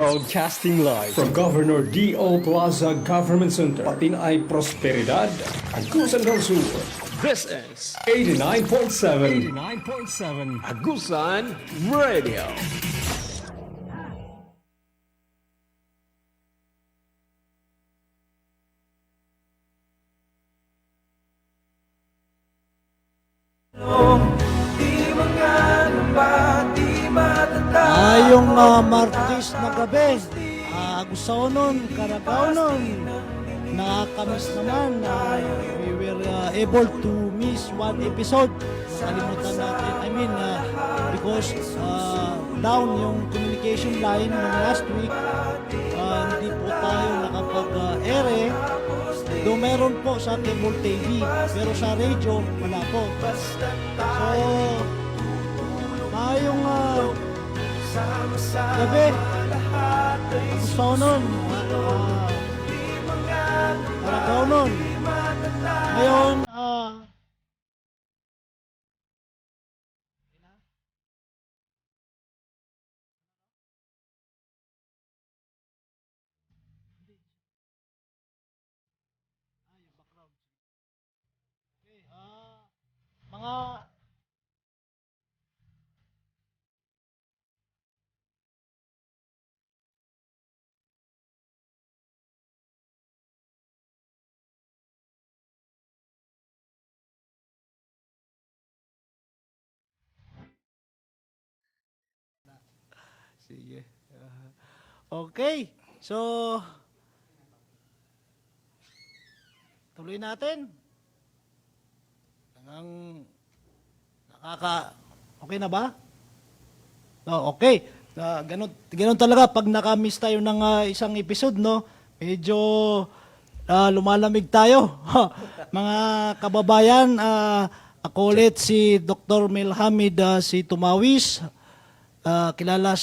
Broadcasting live from Governor D.O. Plaza Government Center, Patinay Prosperidad, Agusan del Sur. This is 89.7 Agusan Radio. Ngayong Martes na gabi, Agusaonon, Caragaonon, nakakamiss naman na we were able to miss one episode. Nakalimutan natin, because down yung communication line ng last week, hindi po tayo nakapag-ere. Doon meron po sa cable TV, pero sa radio, wala po. So, ngayong gabi, Agusaonon, Caragaonon. Ngayon, mga sige. Okay. So, tuloy natin. Okay na ba? Oh, okay. Ganun talaga pag naka-miss tayo ng isang episode, no? Medyo lumalamig tayo. Mga kababayan, ako ulit si Dr. Melhamid si Tumawis. Kilala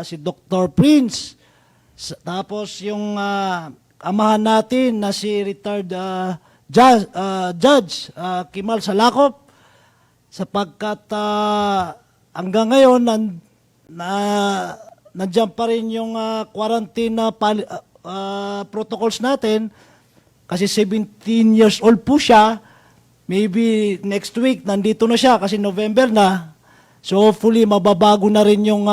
si Dr. Prince. Tapos yung amahan natin na si retired Judge Kimal Salakop, sapagkat hanggang ngayon nandiyan pa rin yung quarantine protocols natin kasi 17 years old po siya. Maybe next week nandito na siya kasi November na. So hopefully mababago na rin yung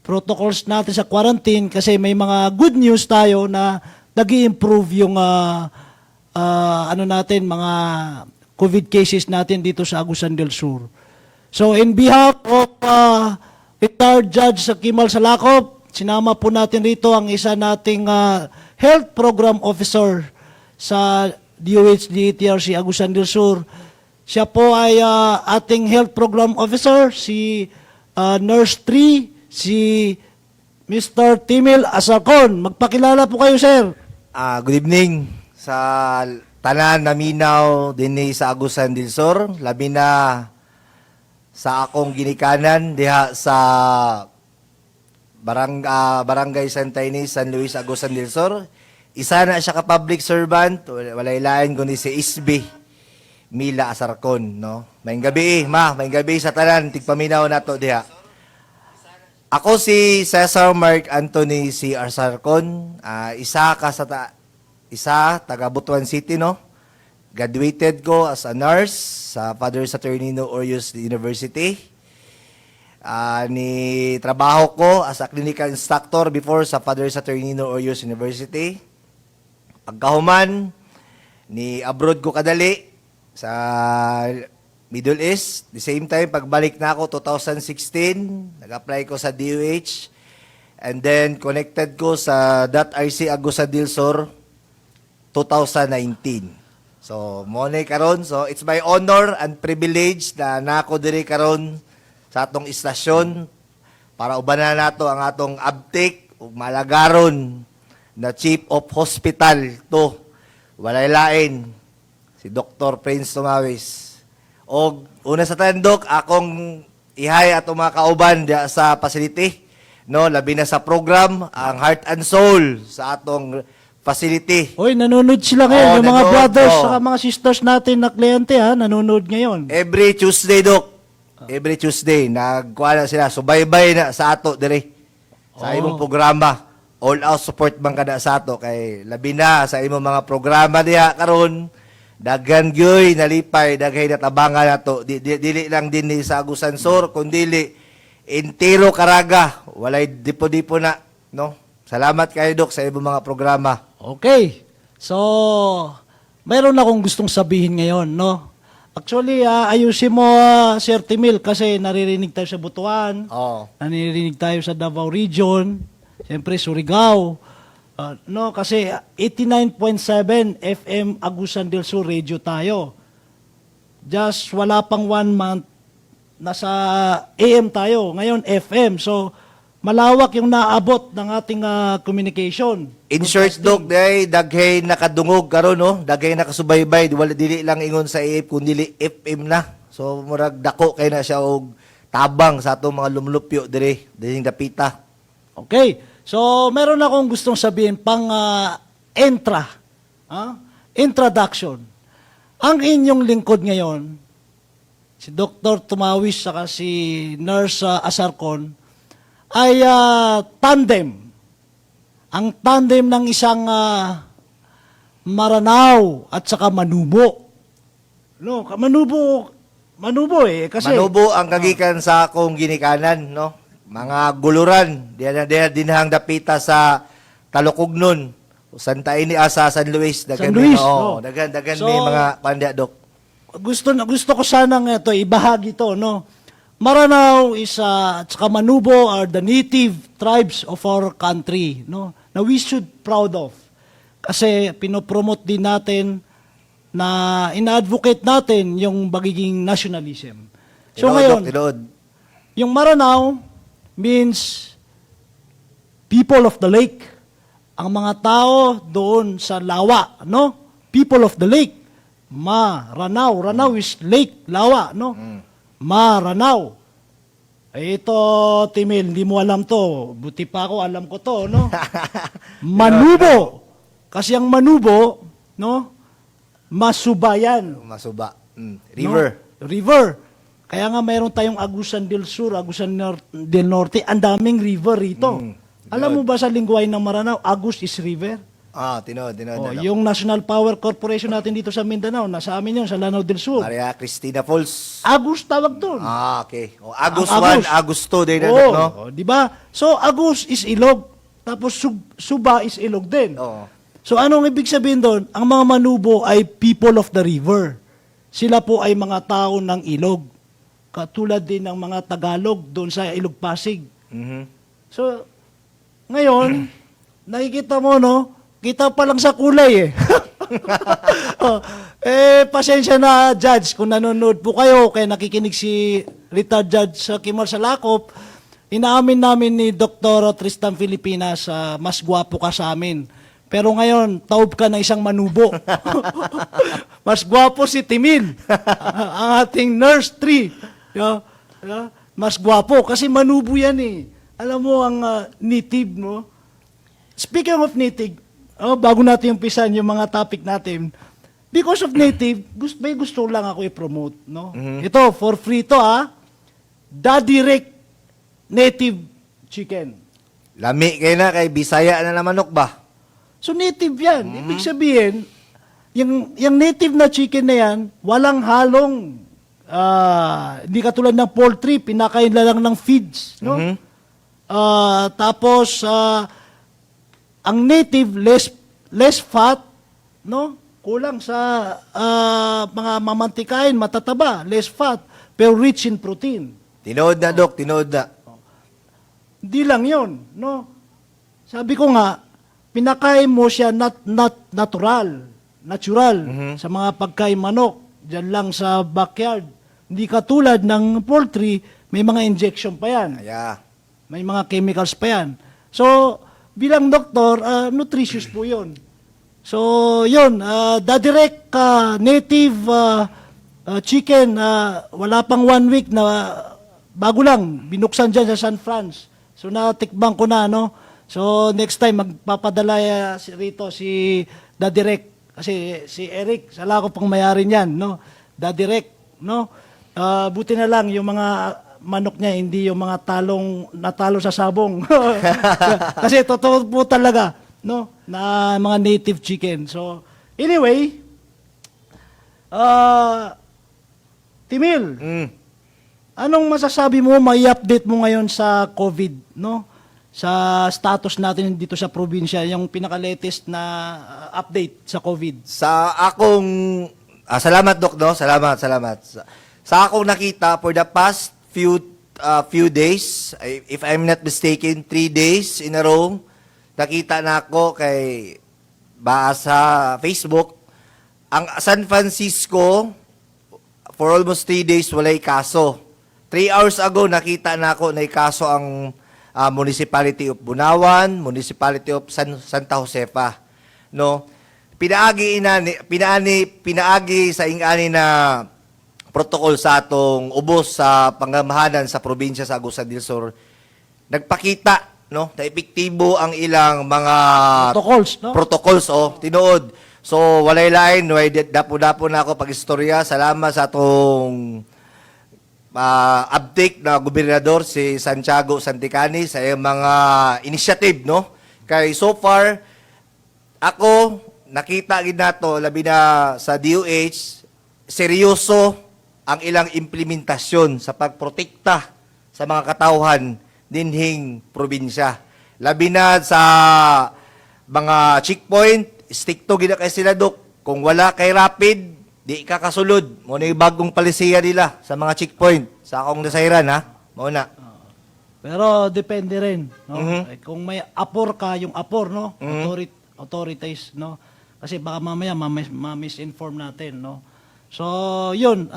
protocols natin sa quarantine kasi may mga good news tayo na nag-i-improve yung mga COVID cases natin dito sa Agusan del Sur. So in behalf of retired Judge Kimal Salakop, sinama po natin rito ang isa nating health program officer sa DOH-DETRC Agusan del Sur. Siya po ay ating health program officer, si Nurse 3, si Mr. Timil Asarcon. Magpakilala po kayo, sir. Good evening sa tanan naminaw dinhi sa Agusan del Sur, labi na sa akong ginikanan diha sa Barangay Santa Ynez, San Luis, Agusan del Sur. Isa na siya ka public servant, walay lain kundi si Isbe Mila Asarcon, no. Maayong gabi, maayong gabi sa tanan tigpaminaw nato diha. Ako si Cesar Mark Anthony C. Asarcon, taga Butuan City, no. Graduated ko as a nurse sa Father Saturnino Orius University. Trabaho ko as a clinical instructor before sa Father Saturnino Orius University. Pagkahuman, abroad ko kadali sa Middle East. The same time, pagbalik na ako 2016, nag-apply ko sa DOH. And then, connected ko sa .RC Agusan del Sur 2019. So, monay karon. So, it's my honor and privilege na nako diri karon sa atong istasyon para ubanan nato ang atong uptake ug malagaron na Chief of Hospital to walay lain si Dr. Prince Tumawis. O una sa tandok, akong ihay atong mga kauban diya sa facility, no, labi na sa program ang Heart and Soul sa atong facility. Oy, nanonood sila ngayon, yung mga nanonood, brothers saka mga sisters natin na kliyente, nanonood ngayon. Every Tuesday, Dok. Every Tuesday, nagkuha na sila. Subaybay na sa ato, dire. sa imong programa. All out support man kada sa ato kay labi na sa imong mga programa diha karon. Daghan gyoy nalipay, daghay natabangan nato. Dili lang din ni sa Agusan Sur, kundi entero Caraga. Walay dipo-dipo na, no? Salamat kayo Dok sa imong mga programa. Okay. So, mayroon akong gustong sabihin ngayon, no? Actually, ayusin mo, Sir Timil, kasi naririnig tayo sa Butuan, Oh. naririnig tayo sa Davao Region, siyempre Surigao, no? Kasi 89.7 FM Agusan del Sur Radio tayo. Just wala pang 1 month, nasa AM tayo, ngayon FM. So, malawak yung naabot ng ating communication. In short, Dok, daghay nakadungog karon no? Daghay nakasubaybay. Wala dili lang ingon sa AF, kundi FM na. So, murag dako kay na siya og tabang sa atong mga lumlupyo dire, dining dapita. Okay. So, meron akong gustong sabihin pang introduction. Ang inyong lingkod ngayon, si Dr. Tumawis saka si Nurse Asarcon, ay tandem. Ang tandem ng isang Maranao at saka Manubo. No, Manubo eh. Kasi, Manubo ang kagikan sa akong ginikanan, no? Mga guluran, dinahang dapita sa Talokugnon, Santa Ini sa San Luis, San Luis, oh, no. dagan So, may mga pandya, Dok. gusto ko sanang ito ibahagi to, no. Maranao is at saka Manubo are the native tribes of our country, no. Na we should proud of. Kasi pinopromote din natin na ina-advocate natin yung pagiging nationalism. So ngayon, yung Maranao means people of the lake. Ang mga tao doon sa lawa, no? People of the lake. Maranao. Ranao is lake, lawa, no? Maranao. Ito, Timil, hindi mo alam to. Buti pa ako, alam ko to, no? Manubo. Kasi ang Manubo, no? Masubayan. Masuba. River. No? River. Kaya nga mayroon tayong Agusan del Sur, Agusan del Norte, ang daming river rito. Alam mo ba sa lingwahe ng Maranao, Agus is river? Tinod. Yung National Power Corporation natin dito sa Mindanao, nasa amin yun, sa Lanao del Sur. Maria Cristina Falls. Agus tawag doon. Okay. Agus Ang 1, Agus 2 din na, Oo, no? di ba? So, Agus is ilog, tapos Suba is ilog din. Oo. So, anong ibig sabihin doon? Ang mga Manubo ay people of the river. Sila po ay mga tao ng ilog. Katulad din ng mga Tagalog doon sa Ilog Pasig. Mhm. So, ngayon, nakikita mo, no? Kita pa lang sa kulay, eh. Pasensya na, Judge, kung nanonood po kayo, kaya nakikinig si retired Judge Kimal Salakop, inaamin namin ni Dr. Tristan Filipinas, mas gwapo ka sa amin. Pero ngayon, taob ka ng isang Manubo. Mas gwapo si Timil, ang ating nurse 3. Mas gwapo, kasi Manubo yan eh. Alam mo, ang native, no? Speaking of native, bago natin umpisan yung mga topic natin, because of native, may gusto lang ako i-promote, no? Ito, for free to, Daddy Rick Native Chicken. Lami kayo na kay Bisaya na manok ba? So, native yan. Ibig sabihin, yung native na chicken na yan, walang halong, hindi katulad ng poultry, pinakain lang ng feeds, no? Tapos, ang native, less fat, no? Kulang sa mga mamantikain, matataba, less fat, pero rich in protein. Tinood na, Dok, tinood na. Hindi lang yun, no? Sabi ko nga, pinakain mo siya natural sa mga pagkain manok, dyan lang sa backyard. Hindi katulad ng poultry, may mga injection pa yan. May mga chemicals pa yan. So, bilang doktor, nutritious po yun. So, yun, Dadirect native chicken, wala pang 1 week na bago lang, binuksan dyan sa San Franz. So, natikbang ko na, no? So, next time, magpapadala rito si Dadirect. Kasi si Eric, sala ko pang mayari niyan, no? Dadirect, no? Buti na lang yung mga manok niya, hindi yung mga natalo sa sabong. Kasi totoo po talaga, no, na mga native chicken. So, anyway, Timil, anong masasabi mo, may update mo ngayon sa COVID, no? Sa status natin dito sa probinsya, yung pinaka-latest na update sa COVID. Sa akong salamat Doc, no? Salamat. Sa akong nakita for the past few days, if I'm not mistaken, 3 days in a row, nakita na ako kay sa Facebook, ang San Francisco for almost 3 days walay kaso. 3 hours ago nakita na ako na kaso ang Municipality of Bunawan, Municipality of Santa Josefa, no? Pinaagi sa ingani na protocol sa atong ubos sa pangamahanan sa probinsya sa Agusan del Sur. Nagpakita, no, na epektibo ang ilang mga protocols, tinuod. So walay lain, dapo-dapo na ako pag-istorya. Salamat sa atong update na gobernador si Santiago Santicani sa iyang mga initiative, no? Kay so far ako nakita gid nato labi na sa DOH seryoso ang ilang implementasyon sa pagprotekta sa mga katawhan dinhing probinsya. Labi na sa mga checkpoint, stick to gid kay sila Dok. Kung wala kay rapid, di ka kasulod. Mo na yung bagong palisiya nila sa mga checkpoint. Sa akong nasairan, ha? Mo na. Pero depende rin, no? Eh, kung may apor ka, yung apor, no? Authorities, no? Kasi baka mamaya ma-misinform natin, no? So, yun.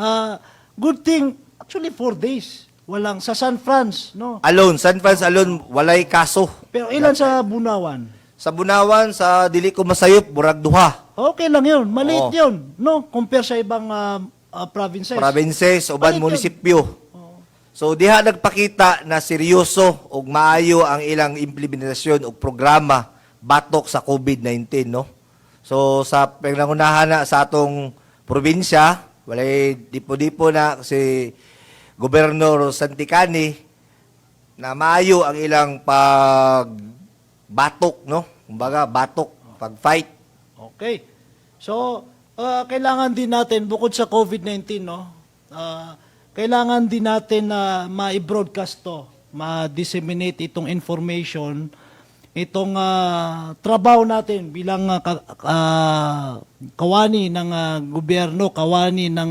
Good thing, actually 4 days. Walang, sa San Franz, no? San Franz alone, walay kaso. Pero ilan sa Bunawan? Sa Bunawan, sa dili ko masayop, burag duha. Okay lang yun. Maliit yun, no? Compare sa ibang provinces. Provinces, uban Maliit munisipyo. So, diha nagpakita na seryoso ug maayo ang ilang implementasyon ug programa batok sa COVID-19, no? So, sa pangunahan na sa atong probinsya, walay dipo-dipo na si Gobernador Santicani na maayo ang ilang pagbatok, no? Kumbaga, batok, pag-fight. Okay. So, kailangan din natin, bukod sa COVID-19, no? Kailangan din natin na ma-broadcast to, ma-disseminate itong information, itong trabaho natin bilang kawani ng gobyerno, kawani ng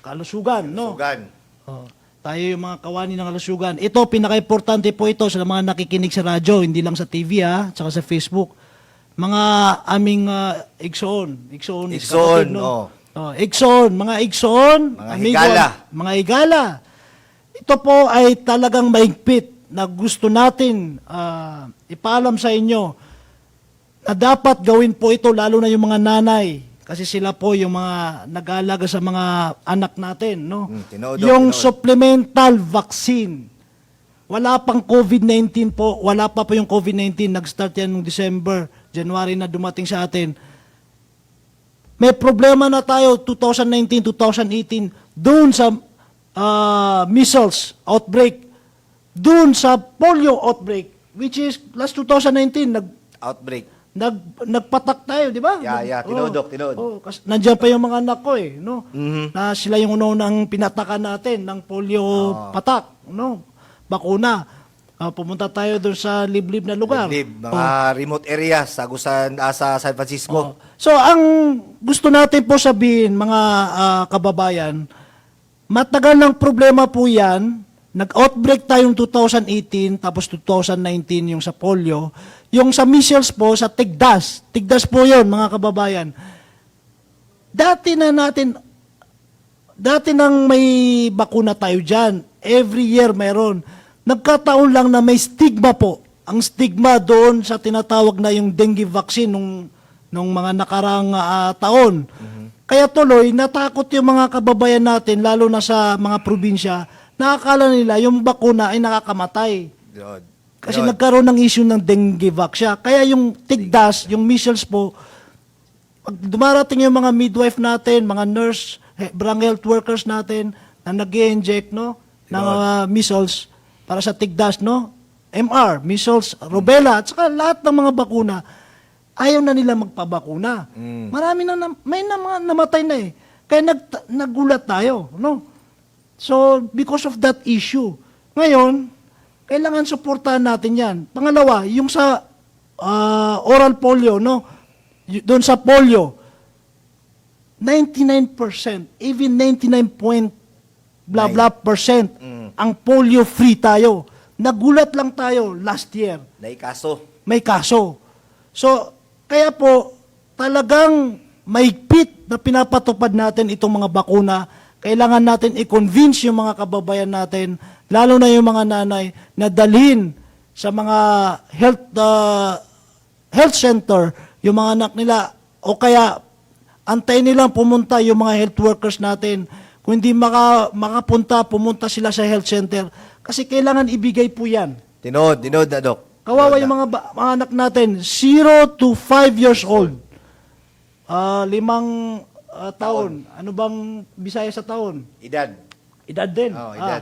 kalusugan, no? Sugan. Tayo yung mga kawani ng kalusugan. Ito, pinaka-importante po ito sa mga nakikinig sa radyo, hindi lang sa TV, tsaka sa Facebook. Mga aming igsoon is kapatid, no? Igsoon, mga igsoon, Mga amigo, higala. mga higala. Ito po ay talagang maigpit na gusto natin ipaalam sa inyo na dapat gawin po ito lalo na yung mga nanay kasi sila po yung mga nag-aalaga sa mga anak natin, no? Yung supplemental vaccine. Wala pang COVID-19 po, wala pa yung COVID-19, nag-start yan noong December, January na dumating sa atin. May problema na tayo 2019, 2018 doon sa measles outbreak, doon sa polio outbreak, which is last 2019 nagpatak tayo, di ba? Tinodok. Kasi nandiyan pa yung mga anak ko no? Na sila yung unang pinatakan natin ng polio patak, no? Bakuna. Pumunta tayo doon sa liblib na lugar. Mga remote areas sa San Francisco. So, ang gusto natin po sabihin, mga kababayan, matagal ng problema po yan. Nag-outbreak tayong 2018, tapos 2019 yung sa polio. Yung sa measles po, sa tigdas. Tigdas po yon mga kababayan. Dati nang may bakuna tayo dyan. Every year mayroon. Nagkataon lang na may stigma po. Ang stigma doon sa tinatawag na yung dengue vaccine nung mga nakarang taon. Kaya tuloy, natakot yung mga kababayan natin, lalo na sa mga probinsya, nakakala nila yung bakuna ay nakakamatay. Kasi nagkaroon ng issue ng dengue vaccine. Kaya yung tigdas, yung measles po, pag dumarating yung mga midwife natin, mga nurse, barangay health workers natin na nag-i-inject, no, ng measles para sa tigdas, no? MR, measles, rubella, at saka lahat ng mga bakuna, ayaw na nila magpabakuna. Marami na, may na mga namatay na eh. Kaya nagulat tayo, no? So, because of that issue. Ngayon, kailangan suportahan natin yan. Pangalawa, yung sa oral polio, no? Doon sa polio, 99%, even 99 point blah blah percent, ang polio free tayo. Nagulat lang tayo last year. May kaso. So, kaya po, talagang mahigpit na pinapatupad natin itong mga bakuna. Kailangan natin i-convince yung mga kababayan natin, lalo na yung mga nanay, na dalhin sa mga health center yung mga anak nila, o kaya antayin nilang pumunta yung mga health workers natin. Kung hindi makapunta, pumunta sila sa health center. Kasi kailangan ibigay po yan. Tinod na, Dok. Kawawa yung mga anak natin, 0 to 5 years old. 5 taon. Ano bang Bisaya sa taon? Edad. Edad din. Edad.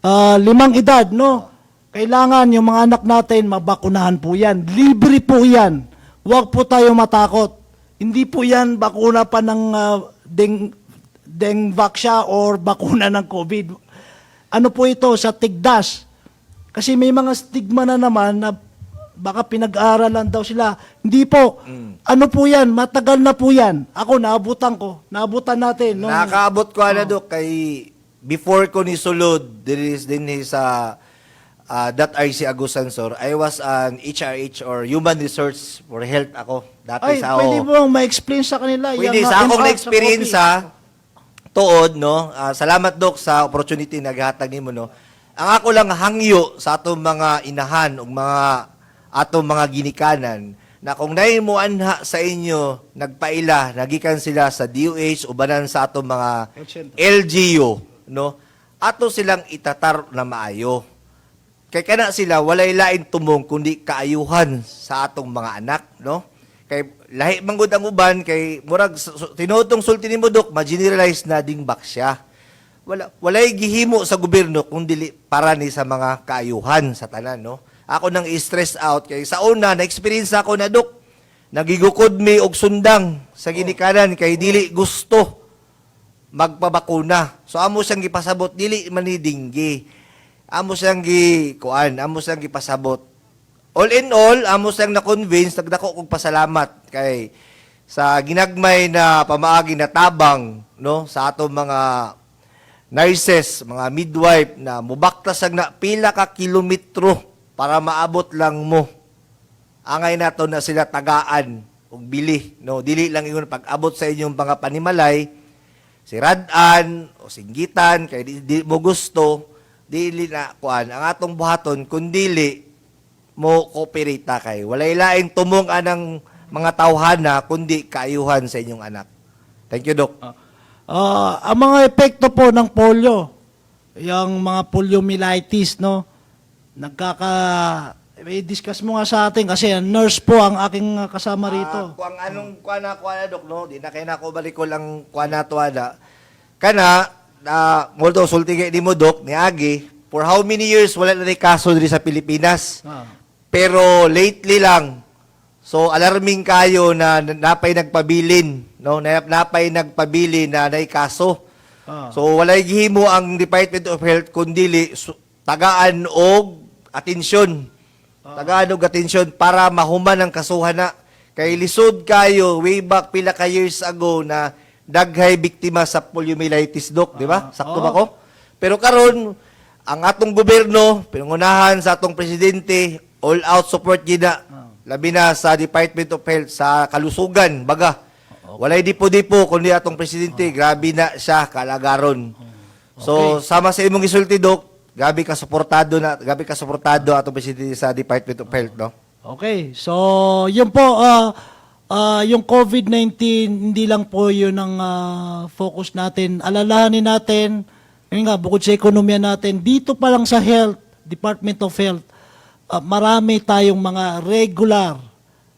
5 edad, no? Kailangan yung mga anak natin, mabakunahan po yan. Libre po yan. Huwag po tayo matakot. Hindi po yan bakuna pa ng Dengvaxia or bakuna ng COVID. Ano po ito? Sa tigdas. Kasi may mga stigma na naman na baka pinag-aaralan daw sila. Hindi po. Ano po yan? Matagal na po yan. Ako, naabutan ko. Naabutan natin. Nakakaabot ko, Dok, kay before ko ni sulod, din sa .RC Agusan, Sir, I was an HRH or Human Resource for Health ako. Dati Ay, sa pwede mo ma-explain sa kanila. Pwede, yung, sa akong MR na-experience sa tuod, no? Salamat, Dok, sa opportunity na naghatag nimo, no? Ang ako lang hangyo sa atong mga inahan ug mga atong mga ginikanan na kung naay mo anha sa inyo nagpaila nagikan sila sa DOH ubanan sa atong mga LGU, no? Ato silang itatar na maayo. Kay kana sila walay lain tumong kundi kaayuhan sa atong mga anak, no? Kay lahi manggod ang uban kay murag tinutong sulti nimo, Dok, ma-generalize na ding baksya. Walay gihimo sa gobyerno kung dili para ni sa mga kaayuhan sa tanan, no? Ako nang i-stress out kay sa una na-experience ako na, Dok, nagigukod mi og sundang sa ginikanan kay dili gusto magpabakuna. So amo siyang gipasabot dili man ni dinggi. Amo siyang gipasabot. All in all, amo siyang na-convince, nagdako kog pasalamat kay sa ginagmay na pamaagi na tabang, no, sa atong mga nurses, mga midwife na mubaktas na pila ka kilometro para maabot lang mo. Angay nato na sila tagaan og bili, no, dili lang ingon pag-abot sa inyong mga panimalay, siradan o singgitan kay di mo gusto, dili na kuan ang atong buhaton kun dili mo cooperate kay walay laing tumong anang mga tawhana kundi kaayuhan sa inyong anak. Thank you, Dok. Ang mga epekto po ng polio, yung mga poliomyelitis, no? I-discuss mo nga sa atin kasi nurse po ang aking kasama rito. Kung anong kuana, Dok, no? Di na kayo na ko balik ko lang kuana to ada. Kana, although sulti di mo, Dok, ni Agi, for how many years wala na rin kaso diri sa Pilipinas. Pero lately lang, so alarming kayo na napay nagpabilin, no? Napay nagpabili na nay kaso. So walay gihimo ang Department of Health kundi tagaan og atensyon. Tagaan og atensyon para mahuman ang kasuhan na. Kay lisod kayo way back pila ka years ago na daghay biktima sa poliomyelitis, Dok, di ba? Sakto ba ko? Pero karon ang atong gobyerno, pinangunahan sa atong presidente, all out support gina. Labi na sa Department of Health sa kalusugan, baga. Walay dipo-dipo kundi atong presidente, grabe na siya kalagaron. So sama sa imong gisulti, Dok, grabe ka suportado atong presidente sa Department of Health, no? Okay. So, yun po yung COVID-19 hindi lang po yun ang focus natin. Alalahanin natin, yun nga, bukod sa ekonomiya natin, dito pa lang sa health, Department of Health, marami tayong mga regular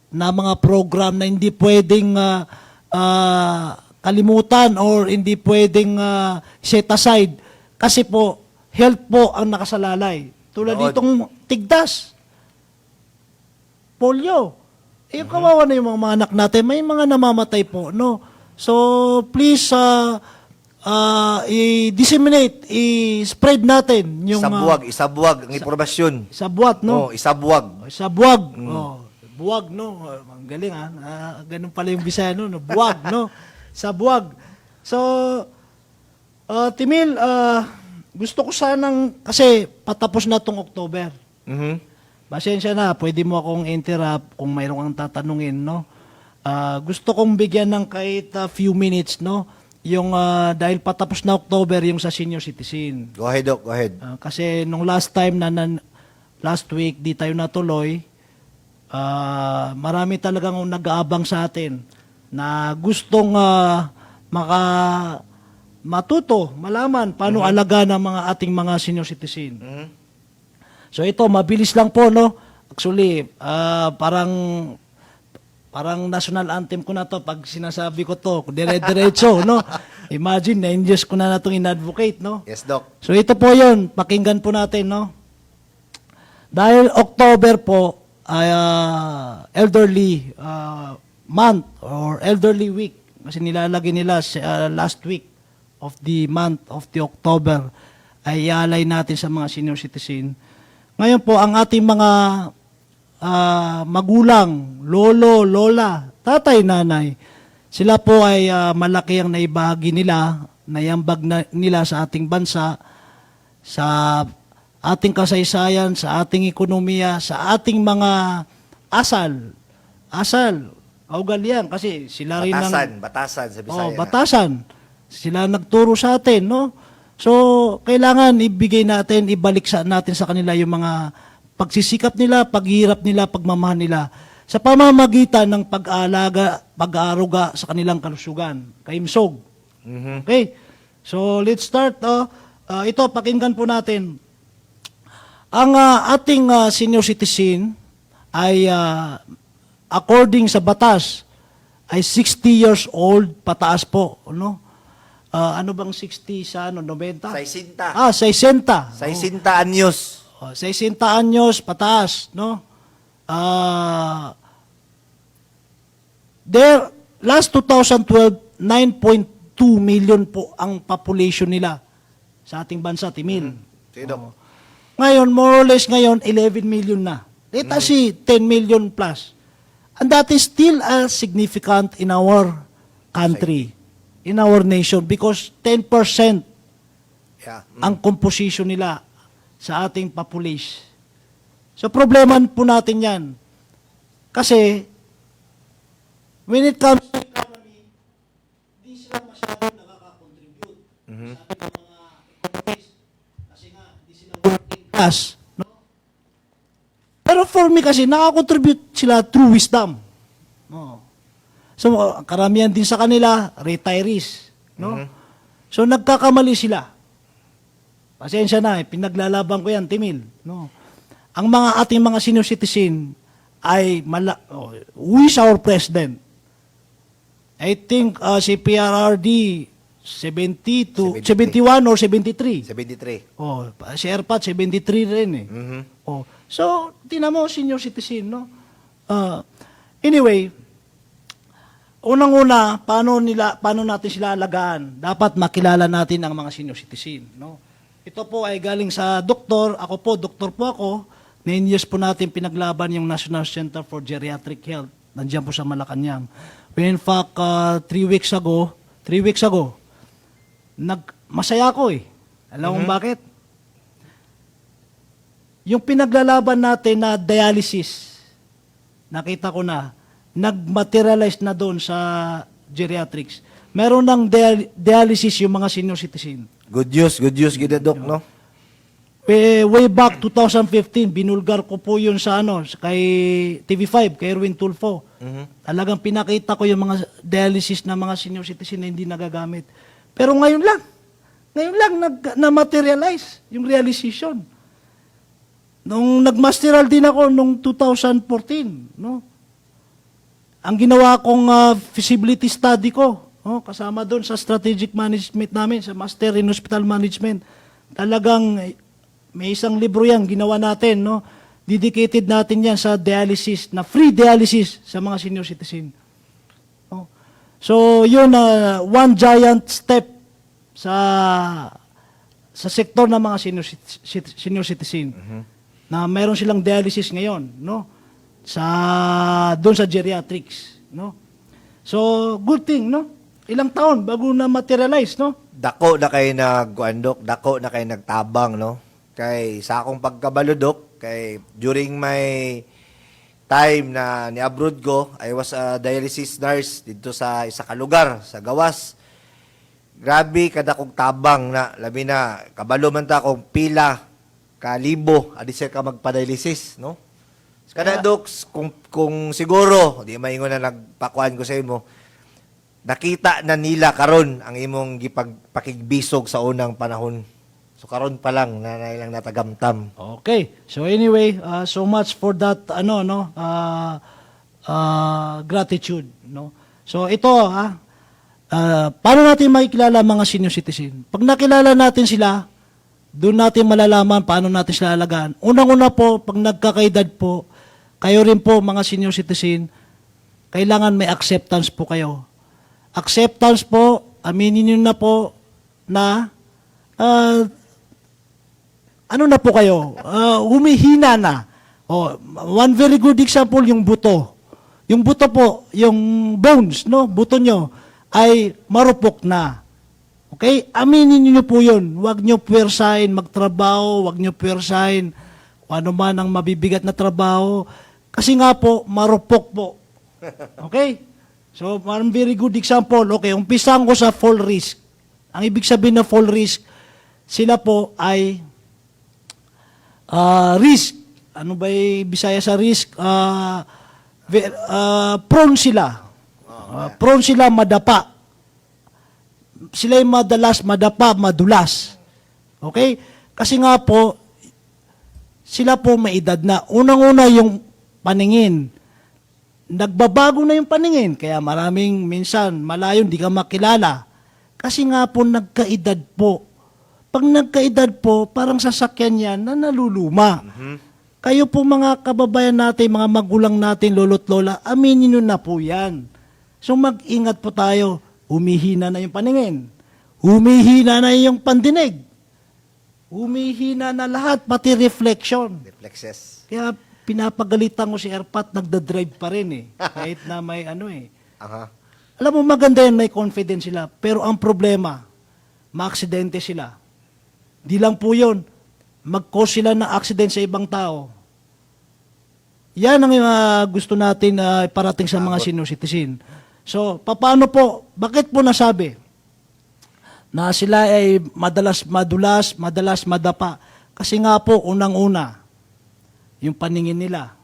na mga program na hindi pwedeng kalimutan or hindi pwedeng set aside kasi po health po ang nakasalalay. Tulad Noon. ditong tigdas, polio. Kawawa na yung mga anak natin, may mga namamatay po, no? So please i-disseminate, i-spread natin yung Isabuwag ang impormasyon. sabuat, no? Isabuwag. Sa buwag. Buwag, no? Ang galing, ganun pala yung Bisaya, no? Buwag, no? Sa buwag. So, Timil, gusto ko sanang, kasi patapos na tong October. Mhm. Pasensya na, pwede mo akong interrupt kung mayroong kang tatanungin, no? Gusto kong bigyan ng kahit few minutes, no? Yung, dahil patapos na October, yung sa senior citizen. Go ahead, Doc. Go ahead. Kasi nung last time last week, di tayo natuloy, marami talagang nag-aabang sa atin na gustong matuto, malaman paano alaga ng mga ating mga senior citizen. So ito, mabilis lang po, no? Actually, parang national anthem ko na to pag sinasabi ko to, dire-diretso, no? Imagine, 9 years ko na itong in-advocate, no? Yes, Doc. So ito po yun, pakinggan po natin, no? Dahil October po ay elderly month or elderly week kasi nilalagay nila last week of the month of the October ay ialay natin sa mga senior citizen. Ngayon po, ang ating mga magulang, lolo, lola, tatay, nanay, sila po ay malaki ang naibahagi nila, naiambag nila sa ating bansa, sa ating kasaysayan, sa ating ekonomiya, sa ating mga asal, kaugalian, kasi sila rin Batasan sa Bisaya. batasan. Sila nagturo sa atin, no? So, kailangan ibigay natin, ibalik natin sa kanila yung mga pagsisikap nila, paghihirap nila, pagmamahal nila sa pamamagitan ng pag-aaruga sa kanilang kalusugan, kaimsog. Okay? So, let's start. Ito, pakinggan po natin. Ang ating senior citizen ay according sa batas ay 60 years old pataas po, no? Ano bang 60 sa 90? 60. 60. 60 anyos. 60 anyos pataas, no? There last 2012 9.2 million po ang population nila sa ating bansa, Timil. Sige, Doc. Ngayon, more or less ngayon, 11 million na. Let us see, 10 million plus. And that is still significant in our country, in our nation, because 10% Yeah. ang composition nila sa ating population. So, problema po natin yan. Kasi, when it comes to economy, di sila masyadong nakaka-contribute sa ating mga economies. Kasi nga, di sila working class. No? Pero for me kasi, nakaka-contribute sila through wisdom. No? So, karamihan din sa kanila, retirees. No? So, nagkakamali sila. Pasensya na, pinaglalaban ko yan, Timil. No? Ang mga ating mga senior citizen ay who is our president? I think si PRRD 71 or 73. 73. Oh, si ERPAT 73 rin eh. Oh. So, tingnan mo senior citizen, no? Anyway, unang-una, paano natin sila alagaan? Dapat makilala natin ang mga senior citizen, no? Ito po ay galing sa doktor. Ako po, doktor po ako. 9 years po natin pinaglaban yung National Center for Geriatric Health. Nandiyan po sa Malacanang. When in fact, 3 weeks ago, masaya ako eh. Alam mo bakit? Yung pinaglalaban natin na dialysis, nakita ko na, nag-materialize na doon sa geriatrics. Meron ng dialysis yung mga senior citizen. Good news, gid Doc, no? Way back 2015, binulgar ko po yun sa kay TV5, kay Erwin Tulfo. Talagang pinakita ko yung mga dialysis na mga senior citizen na hindi nagagamit. Pero ngayon lang na-materialize yung realization. Nung nag-masteral din ako nung 2014, no? Ang ginawa kong feasibility study ko, Oh, kasama doon sa strategic management namin, sa Master in Hospital Management. Talagang may isang libro yan, ginawa natin, no? Dedicated natin yan sa dialysis, na free dialysis sa mga senior citizen. Oh. So, yun, one giant step sa sektor ng mga senior citizen. Na mayroon silang dialysis ngayon, no? Doon sa geriatrics, no? So, good thing, no? Ilang taon bago na materialize, no? Dako na kayo nagkuandok, dako na kayo nagtabang, no? Kay sa akong pagkabaludok, kay during my time na ni-abroad ko, I was a dialysis nurse dito sa isa ka lugar, sa Gawas. Grabe kada kong tabang na, labi na, kabalo man ta akong pila, kalibo, adi siya ka magpa-dialysis, no? Kada docs, kung siguro, di maingon na nagpakuan ko sa imo, nakita na nila karon ang imong pakigbisog sa unang panahon. So karon pa lang na ilang natagamtam. Okay. So anyway, so much for that gratitude, no. So ito paano natin makikilala mga senior citizen? Pag nakilala natin sila, doon natin malalaman paano natin sila alagaan. Unang-una po, pag nagkakaedad po, kayo rin po mga senior citizen, kailangan may acceptance po kayo. Acceptance po, aminin niyo na po na ano na po kayo, humihina na. One very good example, yung buto. Yung buto po, yung bones, no, buto nyo, ay marupok na. Okay? Aminin niyo po yun. Huwag nyo puwersahin magtrabaho, huwag nyo puwersahin ano man ang mabibigat na trabaho. Kasi nga po, marupok po. Okay? So, one very good example. Okay, umpisahan ko sa fall risk. Ang ibig sabihin na fall risk, sila po ay risk. Ano ba yung Bisaya sa risk? Prone sila. Prone sila madapa. Sila yung madalas madapa, madulas. Okay? Kasi nga po, sila po may edad na. Unang-una yung paningin. Nagbabago na yung paningin. Kaya maraming minsan, malayo, di ka makilala. Kasi nga po, nagkaedad po. Pag nagkaedad po, parang sasakyan yan na naluluma. Kayo po mga kababayan natin, mga magulang natin, lolo't lola, aminin nyo na po yan. So mag-ingat po tayo. Humihina na yung paningin. Humihina na yung pandinig. Humihina na lahat, pati reflection. Reflexes. Kaya pinapagalitan ko si Erpat, nagda-drive pa rin eh. Kahit na may Aha. Alam mo, maganda yan, may confidence sila. Pero ang problema, maaksidente sila. Di lang po yun, mag-cause sila ng accident sa ibang tao. Yan ang gusto natin iparating sa mga senior citizen. So, paano po, bakit po nasabi na sila ay madalas madulas, madalas madapa? Kasi nga po, unang-una, yung paningin nila.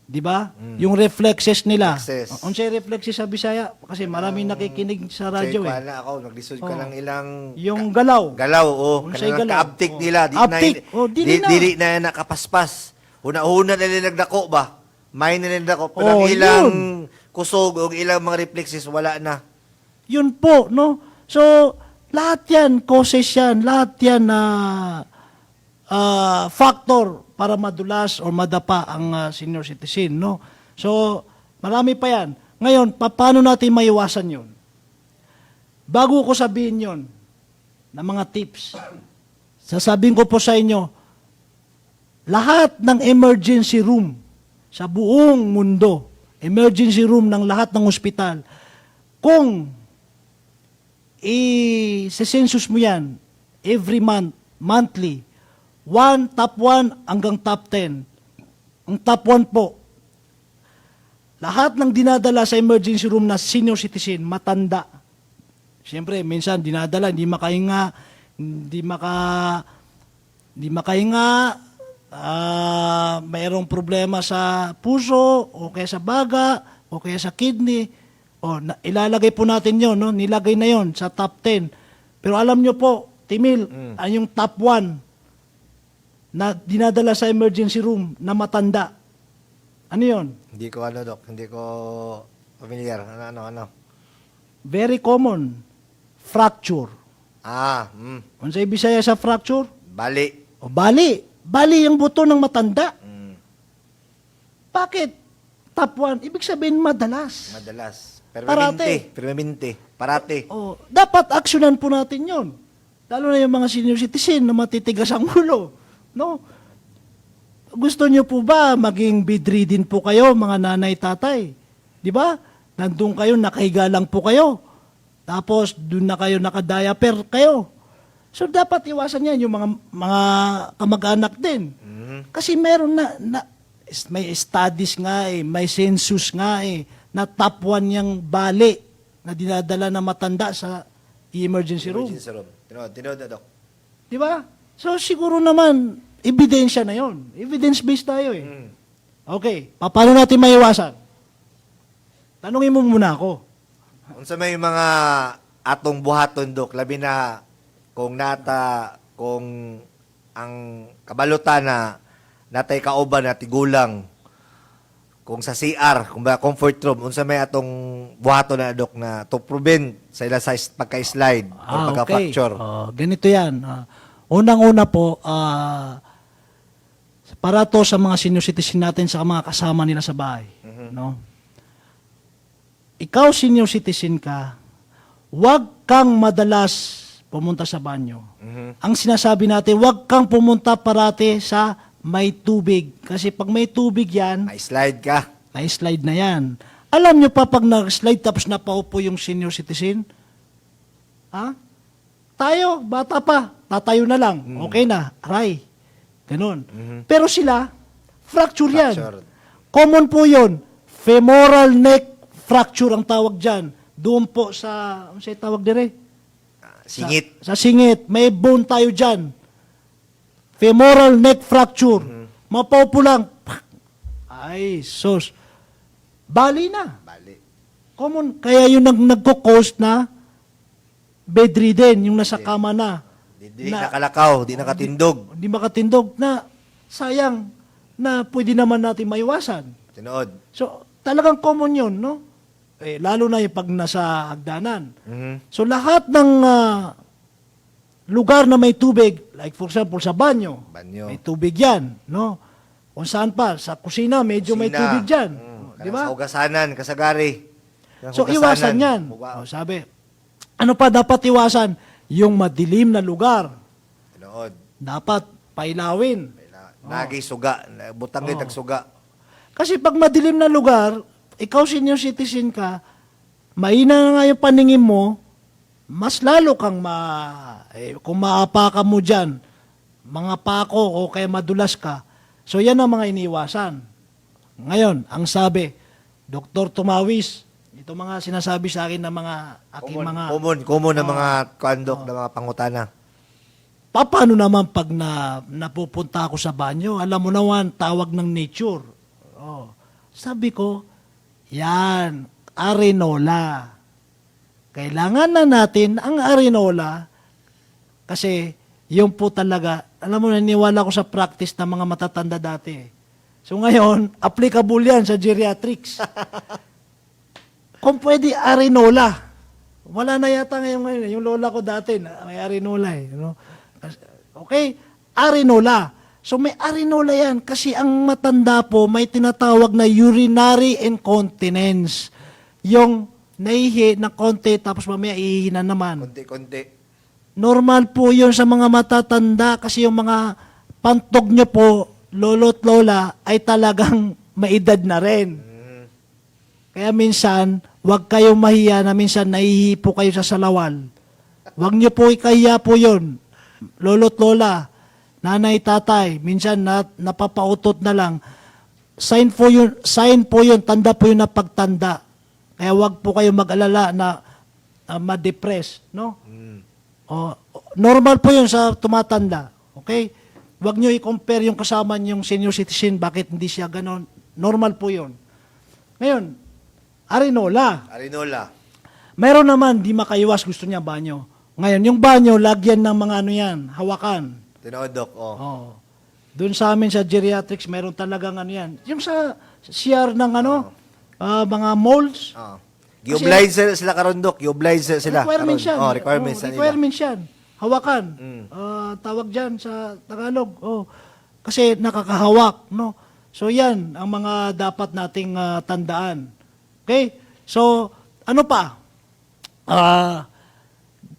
Di ba? Yung reflexes nila. Reflexes. Unsay reflexes sa Bisaya? Kasi maraming nakikinig sa radyo Check eh. na ako, naglisod ka ng ilang... Yung galaw. Galaw, Unsay kanang galaw? kaaptik nila. Aptik. Dili na nakapaspas. Una-una na nila nagdako ba? May na nila nagdako. Pero ilang kusog o ilang mga reflexes, wala na. Yun po, no? So, lahat yan, causes yan, lahat yan na factor para madulas o madapa ang senior citizen, no? So, marami pa yan. Ngayon, paano natin maiwasan yun? Bago ko sabihin yun, na mga tips, sasabihin ko po sa inyo, lahat ng emergency room sa buong mundo, emergency room ng lahat ng ospital, kung i-census mo yan, every month, monthly, top 1 hanggang top 10. Ang top 1 po, lahat ng dinadala sa emergency room na senior citizen, matanda. Siyempre, minsan dinadala, hindi makahinga, mayroong problema sa puso, o kaya sa baga, o kaya sa kidney. Ilalagay po natin yon, no? Nilagay na yon sa top 10. Pero alam nyo po, Timil, yung top 1 na dinadala sa emergency room na matanda. Ano yon? Hindi ko Doc. Hindi ko familiar. Ano? very common, fracture. Unsay Bisaya sa fracture? Bali. O bali. Bali yung buto ng matanda. Bakit? Top 1, ibig sabihin madalas. Madalas. Parate. Permanente. Parate. O, dapat aksyonan po natin yon. Lalo na yung mga senior citizen na matitigas ang ulo. No? Gusto nyo po ba maging bedridden po kayo, mga nanay, tatay? Di ba? Nandun kayo, nakahiga lang po kayo. Tapos, dun na kayo nakadiaper kayo. So, dapat iwasan yan yung mga kamag-anak din. Kasi meron may studies nga may census nga na top 1 yung bali na dinadala na matanda sa emergency room. Emergency room. Tinood na, Dok. Di ba? So, siguro naman, ebidensya na yon. Evidence-based tayo Okay, paano natin maiwasan? Tanungin mo muna ako. Unsa may mga atong buhaton, Dok, labi na kung ang kabalutan na natay kauban na tigulang kung sa CR, kung ba comfort room, unsa may atong buhaton na, Dok, na to prevent sa ila sa pagka-slide o pagka-fracture. Ganito yan. Unang-una po, para to sa mga senior citizen natin sa mga kasama nila sa bahay. No? Ikaw senior citizen ka, huwag kang madalas pumunta sa banyo. Ang sinasabi natin, huwag kang pumunta parati sa may tubig. Kasi pag may tubig yan, May slide ka. may slide na yan. Alam nyo pa pag nag-slide tapos napaupo yung senior citizen? Ha? Tayo, bata pa, tatayo na lang. Okay na, aray. Ganun. Pero sila, fracture yan. Fractured. Common po yun. Femoral neck fracture ang tawag dyan. Doon po sa, ano siya tawag dire? Singit. Sa singit. May bone tayo dyan. Femoral neck fracture. Mapaupo lang. Ay, sus. Bali na. Bali. Common. Kaya yun nagko-cause na bedridden, yung nasa kama na. Di nakalakaw, di nakatindog. Hindi makatindog na sayang na pwede naman natin maiwasan. Tinood. So, talagang common yun, no? Lalo na yung pag nasa hagdanan. So, lahat ng lugar na may tubig, like for example, sa banyo, Banyo. may tubig yan, no? Kung saan pa, sa kusina, medyo may Kusina. tubig dyan. Di Sa ba? hugasanan, kasagari. So, iwasan yan. Wow. Sabi, ano pa dapat iwasan? Yung madilim na lugar. Tinood. Dapat pailawin. Nagay suga, butang suga. Kasi pag madilim na lugar, ikaw senior citizen ka, mahina na nga yung paningin mo, mas lalo kang kung maapakan mo dyan, mga pako o kaya madulas ka. So yan ang mga iniwasan. Ngayon, ang sabi, Dr. Tumawis, ito mga sinasabi sa akin ng mga aking mga... Common na mga kandok na mga pangutana. Paano naman pag napupunta ako sa banyo? Alam mo naman, tawag ng nature. Sabi ko, yan, arenola. Kailangan na natin ang arenola kasi yung po talaga, alam mo, naniwala ko sa practice ng mga matatanda dati. So ngayon, applicable yan sa geriatrics. Kung pwede, arenola. Wala na yata ngayon. Yung lola ko dati, may arenola eh. Okay? Arenola. So may arenola yan kasi ang matanda po may tinatawag na urinary incontinence. Yung naihi na konti tapos mamaya ihihi na naman. Konti-konti. Normal po yun sa mga matatanda kasi yung mga pantog nyo po, lolo't lola, ay talagang maedad na rin. Kaya minsan, huwag kayong mahiya na minsan naihi po kayo sa salawal. Huwag nyo po ikahiya po yun. Lolo't lola, nanay, tatay, minsan napapautot na lang. Sign po yun, tanda po yun na pagtanda. Kaya wag po kayo mag-alala na ma-depress, no? Normal po yun sa tumatanda. Okay? Wag nyo i-compare yung kasama yung senior citizen, bakit hindi siya ganon. Normal po yun. Ngayon, arenola. Arenola. Meron naman, di makaiwas, gusto niya banyo. Ngayon, yung banyo, lagyan ng mga ano yan, hawakan. Tinood, Dok. Doon sa amin sa geriatrics, meron talagang ano yan. Yung sa CR ng ano, mga molds. Gi-oblige sila karon dok, gi-oblige sila. Requirements karon. yan. Oh, requirements na nila. Requirements yan. Hawakan. Tawag dyan sa Tagalog. Kasi nakakahawak, no? So yan ang mga dapat nating tandaan. Okay? So, ano pa?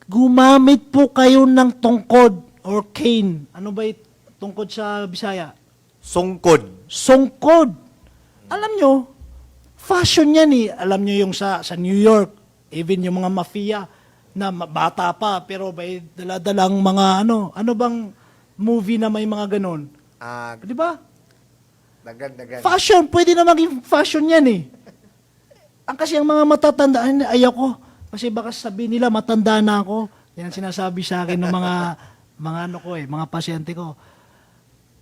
Gumamit po kayo ng tungkod or cane. Ano ba yung tungkod sa Bisaya? Sungkod. Sungkod. Alam nyo, fashion yan eh. Alam nyo yung sa New York, even yung mga mafia na bata pa, pero may daladalang mga ano bang movie na may mga ganon? Di ba? Dagan. Fashion, pwede na maging fashion yan eh. Kasi ang mga matatanda, ayaw ko. Kasi baka sabihin nila, matanda na ako. Yan sinasabi sa akin ng mga pasyente ko.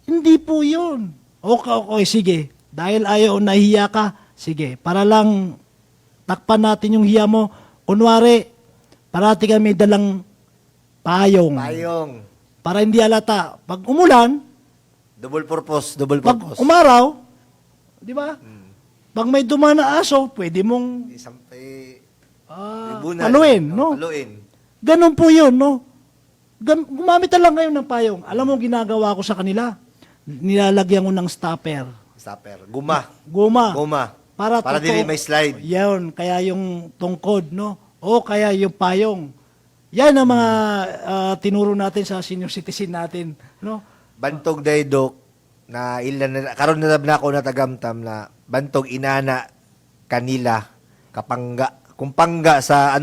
Hindi po yun. Okay, sige. Dahil ayaw, nahiya ka, sige. Para lang takpan natin yung hiya mo. Kunwari, parati kami dalang payong. Para hindi halata. Pag umulan, Double purpose. pag umaraw, di ba? Pag may dumaan na aso, pwede mong paluin, no? Paluin. Ganun po yun, no? Gumamit na lang kayo ng payong. Alam mo, ginagawa ko sa kanila. Nilalagyan ko ng stopper. Guma. Para dili may slide. Yan, kaya yung tungkod, no? O kaya yung payong. Yan ang mga tinuro natin sa senior citizen natin, no? Bantog day dok na ilan na karon na ako natagamtam na bantog inana kanila kumpangga sa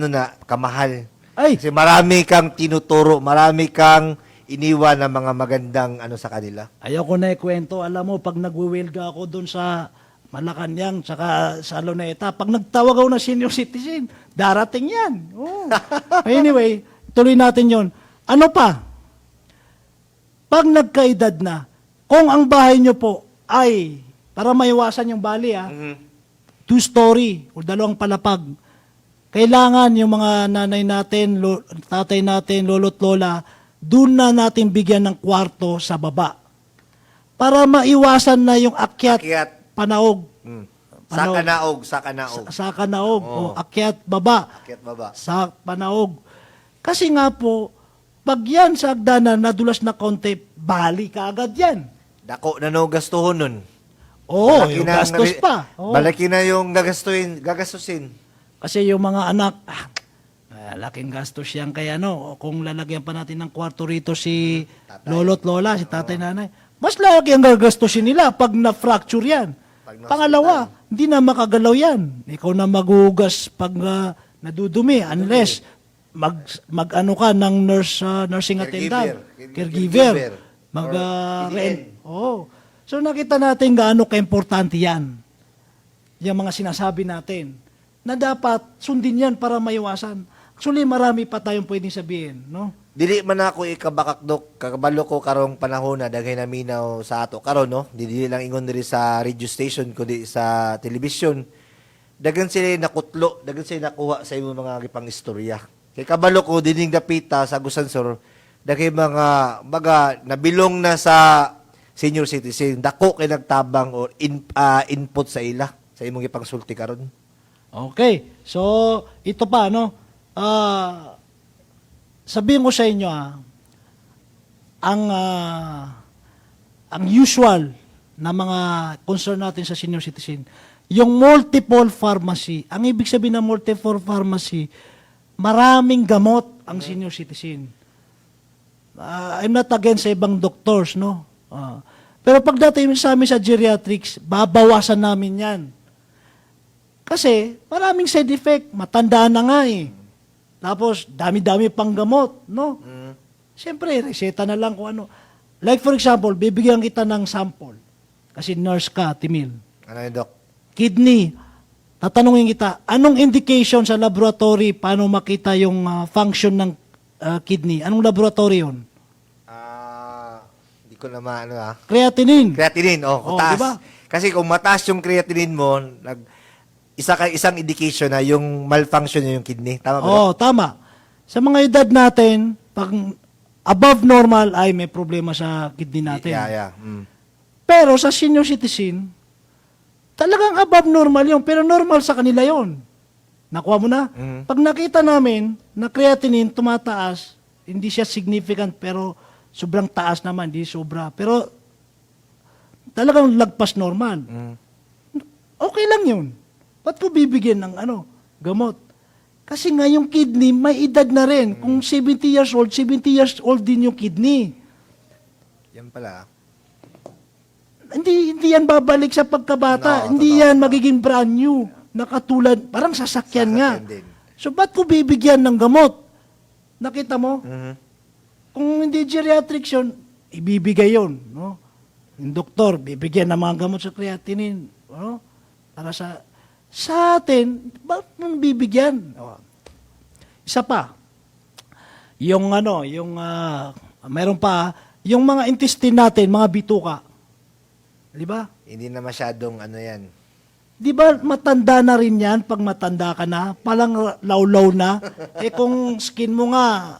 kamahal. Ay, Kasi marami kang tinuturo, marami kang iniwan ng mga magandang sa kanila. ayaw ko na ikwento. Alam mo, pag nagwiwilga ako doon sa Malacanang, tsaka sa Luneta, pag nagtawag ako na senior citizen, darating yan. Oh. Anyway, tuloy natin yon. Ano pa? Pag nagkaedad na, kung ang bahay nyo po ay, para maiwasan yung bali, 2-story o 2 palapag, kailangan yung mga nanay natin, tatay natin, lolo't lola, doon na natin bigyan ng kwarto sa baba. Para maiwasan na yung akyat. Panaog. Sa kanaog. Sa kanaog. O akyat baba. Sa panaog. Kasi nga po, pag yan sa agdanan, nadulas na konti, bali ka agad yan. Dako na gastuhon nun. Oo, yung gastos pa. Oo. Malaki na yung gagastusin. Kasi yung mga anak, laking gastos yan kaya kung lalagyan pa natin ng kwarto rito si lolo't lola, si tatay nanay, mas laki ang gagastusin nila pag na-fracture yan. Pangalawa, hindi na makagalaw yan. Ikaw na maghugas pag nadudumi unless mag-ano ka ng nursing attendant, caregiver, So nakita natin gaano ka-importante yan. Yung mga sinasabi natin na dapat sundin yan para maiwasan. Actually, marami pa tayong pwedeng sabihin, no? Dili man ako ikabakakdok, kakabalo ko karong panahon na daghay na minaw sa ato karon, no? Dili lang ingon diri sa radio station kundi sa television. Dagan sila nakutlo, dagan sila nakuha sa imong mga gipang istorya. Kay kabalo ko dining dapita sa Gusansor, daghay mga nabilong na sa senior citizen, dako kay nagtabang o input sa ila sa imong gipang sulti karon. Okay. So, ito pa, sabihin ko sa inyo, ang usual na mga concern natin sa senior citizen, yung multiple pharmacy. Ang ibig sabihin ng multiple pharmacy, maraming gamot ang senior citizen. I'm not against sa ibang doctors, no? Pero pagdating sa amin sa geriatrics, babawasan namin yan. Kasi maraming side effect, matandaan na nga eh. Tapos dami-dami pang gamot, no? Siyempre, reseta na lang kung ano. Like for example, bibigyan kita ng sample. Kasi nurse ka, Timil. Ano yun, Doc? Kidney. Tatanungin kita, anong indication sa laboratory paano makita yung function ng kidney? Anong laboratory yun? Hindi ko na maano Creatinine. Creatinine, taas. Diba? Kasi kung mataas yung creatinine mo, isang indication na yung malfunction yung kidney. Tama ba? Tama. Sa mga edad natin, pag above normal ay may problema sa kidney natin. Yeah. Pero sa senior citizen, talagang above normal yun, pero normal sa kanila yun. Nakuha mo na? Pag nakita namin na creatinine tumataas, hindi siya significant pero sobrang taas naman, hindi sobra. Pero talagang lagpas normal. Okay lang yun. Ba't ko bibigyan ng gamot? Kasi nga yung kidney, may edad na rin. Kung 70 years old din yung kidney. Yan pala. Hindi yan babalik sa pagkabata. No, Hindi totoo. yan magiging brand new. Nakatulad, parang sasakyan nga. Sasakyan din. So, ba't ko bibigyan ng gamot? Nakita mo? Kung hindi geriatrics yun, ibibigay yun. No? Yung doktor, bibigyan ng mga gamot sa creatinine. No? Para sa atin, ba't mong bibigyan? Isa pa, mayroon pa, yung mga intestine natin, mga bituka. Di ba? Hindi na masyadong yan. Di ba matanda na rin yan pag matanda ka na? Palang lawlaw na. Kung skin mo nga,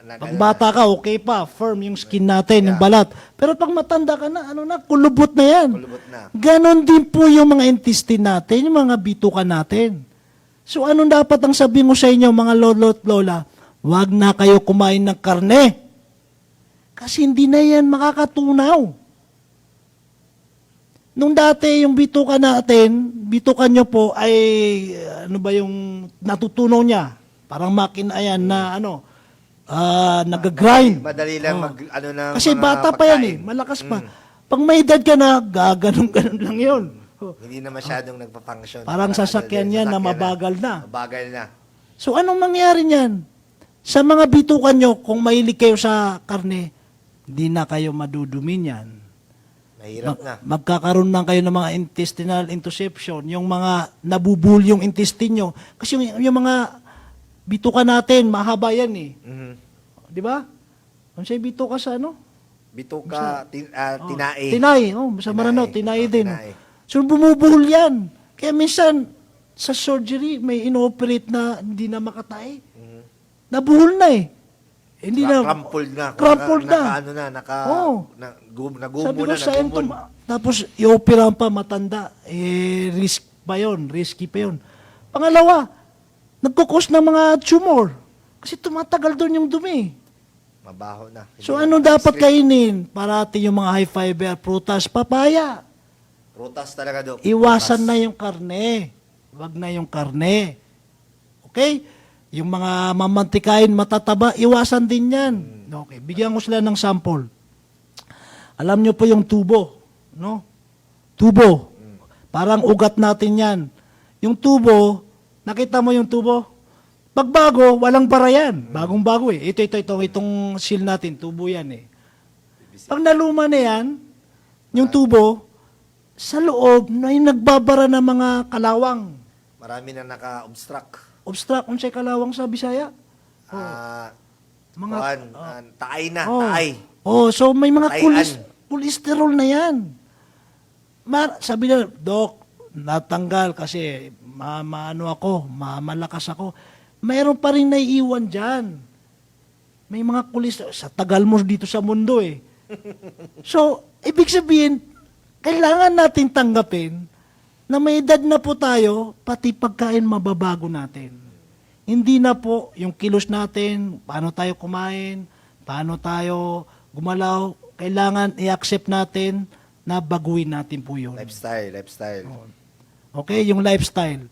pag bata ka, okay pa. Firm yung skin natin, yung balat. Pero pag matanda ka na, kulubot na yan. Kulubot na. Ganon din po yung mga intestine natin, yung mga bituka natin. So anong dapat ang sabihin ko sa inyo, mga lolo at lola? Huwag na kayo kumain ng karne. Kasi hindi na yan makakatunaw. Nung dati, yung bituka natin, bituka nyo po ay, yung natutunaw niya? Parang makina yan na, nag-grind. Madali lang ng Kasi mga bata pa yan pagkain. malakas pa. Pag may edad ka na, gaganon-ganon lang yun. Hindi na masyadong nagpa-function. Parang sasakyan yan na sasakyan mabagal na. Mabagal na. So anong mangyari niyan? Sa mga bitukan nyo, kung mahilig kayo sa karne, hindi na kayo madudumi niyan. Mahirap na. Magkakaroon lang kayo ng mga intestinal intussusception, yung mga nabubul yung intestine nyo. Kasi yung mga bituka natin, mahaba yan eh. Di ba? Kung siya bituka sa Bituka, tinae. Tinay. Sa Maranao, tinay din. Tinae. So, bumubuhol yan. Kaya minsan, sa surgery, may inoperate na hindi na makatay. Nabuhol na eh. Hindi na. Crumpled na. Crumpled na. Nagumo Sabi ko na, sa nagumol. tapos i-opera pa matanda. Risk pa yun. Risky pa yun. Pangalawa, nagkukos ng mga tumor. Kasi tumatagal doon yung dumi. Mabaho na. So, Hindi ano na dapat straight. kainin? Parati yung mga high fiber, prutas, papaya. Prutas talaga, Dok. Iwasan Prutas. na yung karne. Huwag na yung karne. Okay? Yung mga mamantikain, matataba, iwasan din yan. Okay, bigyan ko sila ng sample. Alam nyo po yung tubo, no? Tubo. Parang ugat natin yan. Yung tubo, nakita mo yung tubo? Pagbago, walang bara yan. Bagong-bago eh. Itong seal natin, tubo yan eh. Pag naluma na yan, yung tubo, sa loob, na yung nagbabara ng mga kalawang. Marami na naka-obstruct. Obstruct, unsay kalawang sa Bisaya? Mga... taay na, Oh. taay. So may mga Tayan. cholesterol na yan. Sabi na, Dok, natanggal kasi malakas ako. Mayroon pa rin naiiwan dyan. May mga cholesterol. Sa tagal mo dito sa mundo eh. So, ibig sabihin, kailangan natin tanggapin na may edad na po tayo, pati pagkain mababago natin. Hindi na po yung kilos natin, paano tayo kumain, paano tayo gumalaw, kailangan i-accept natin na baguhin natin po yun. Lifestyle. Okay, yung lifestyle.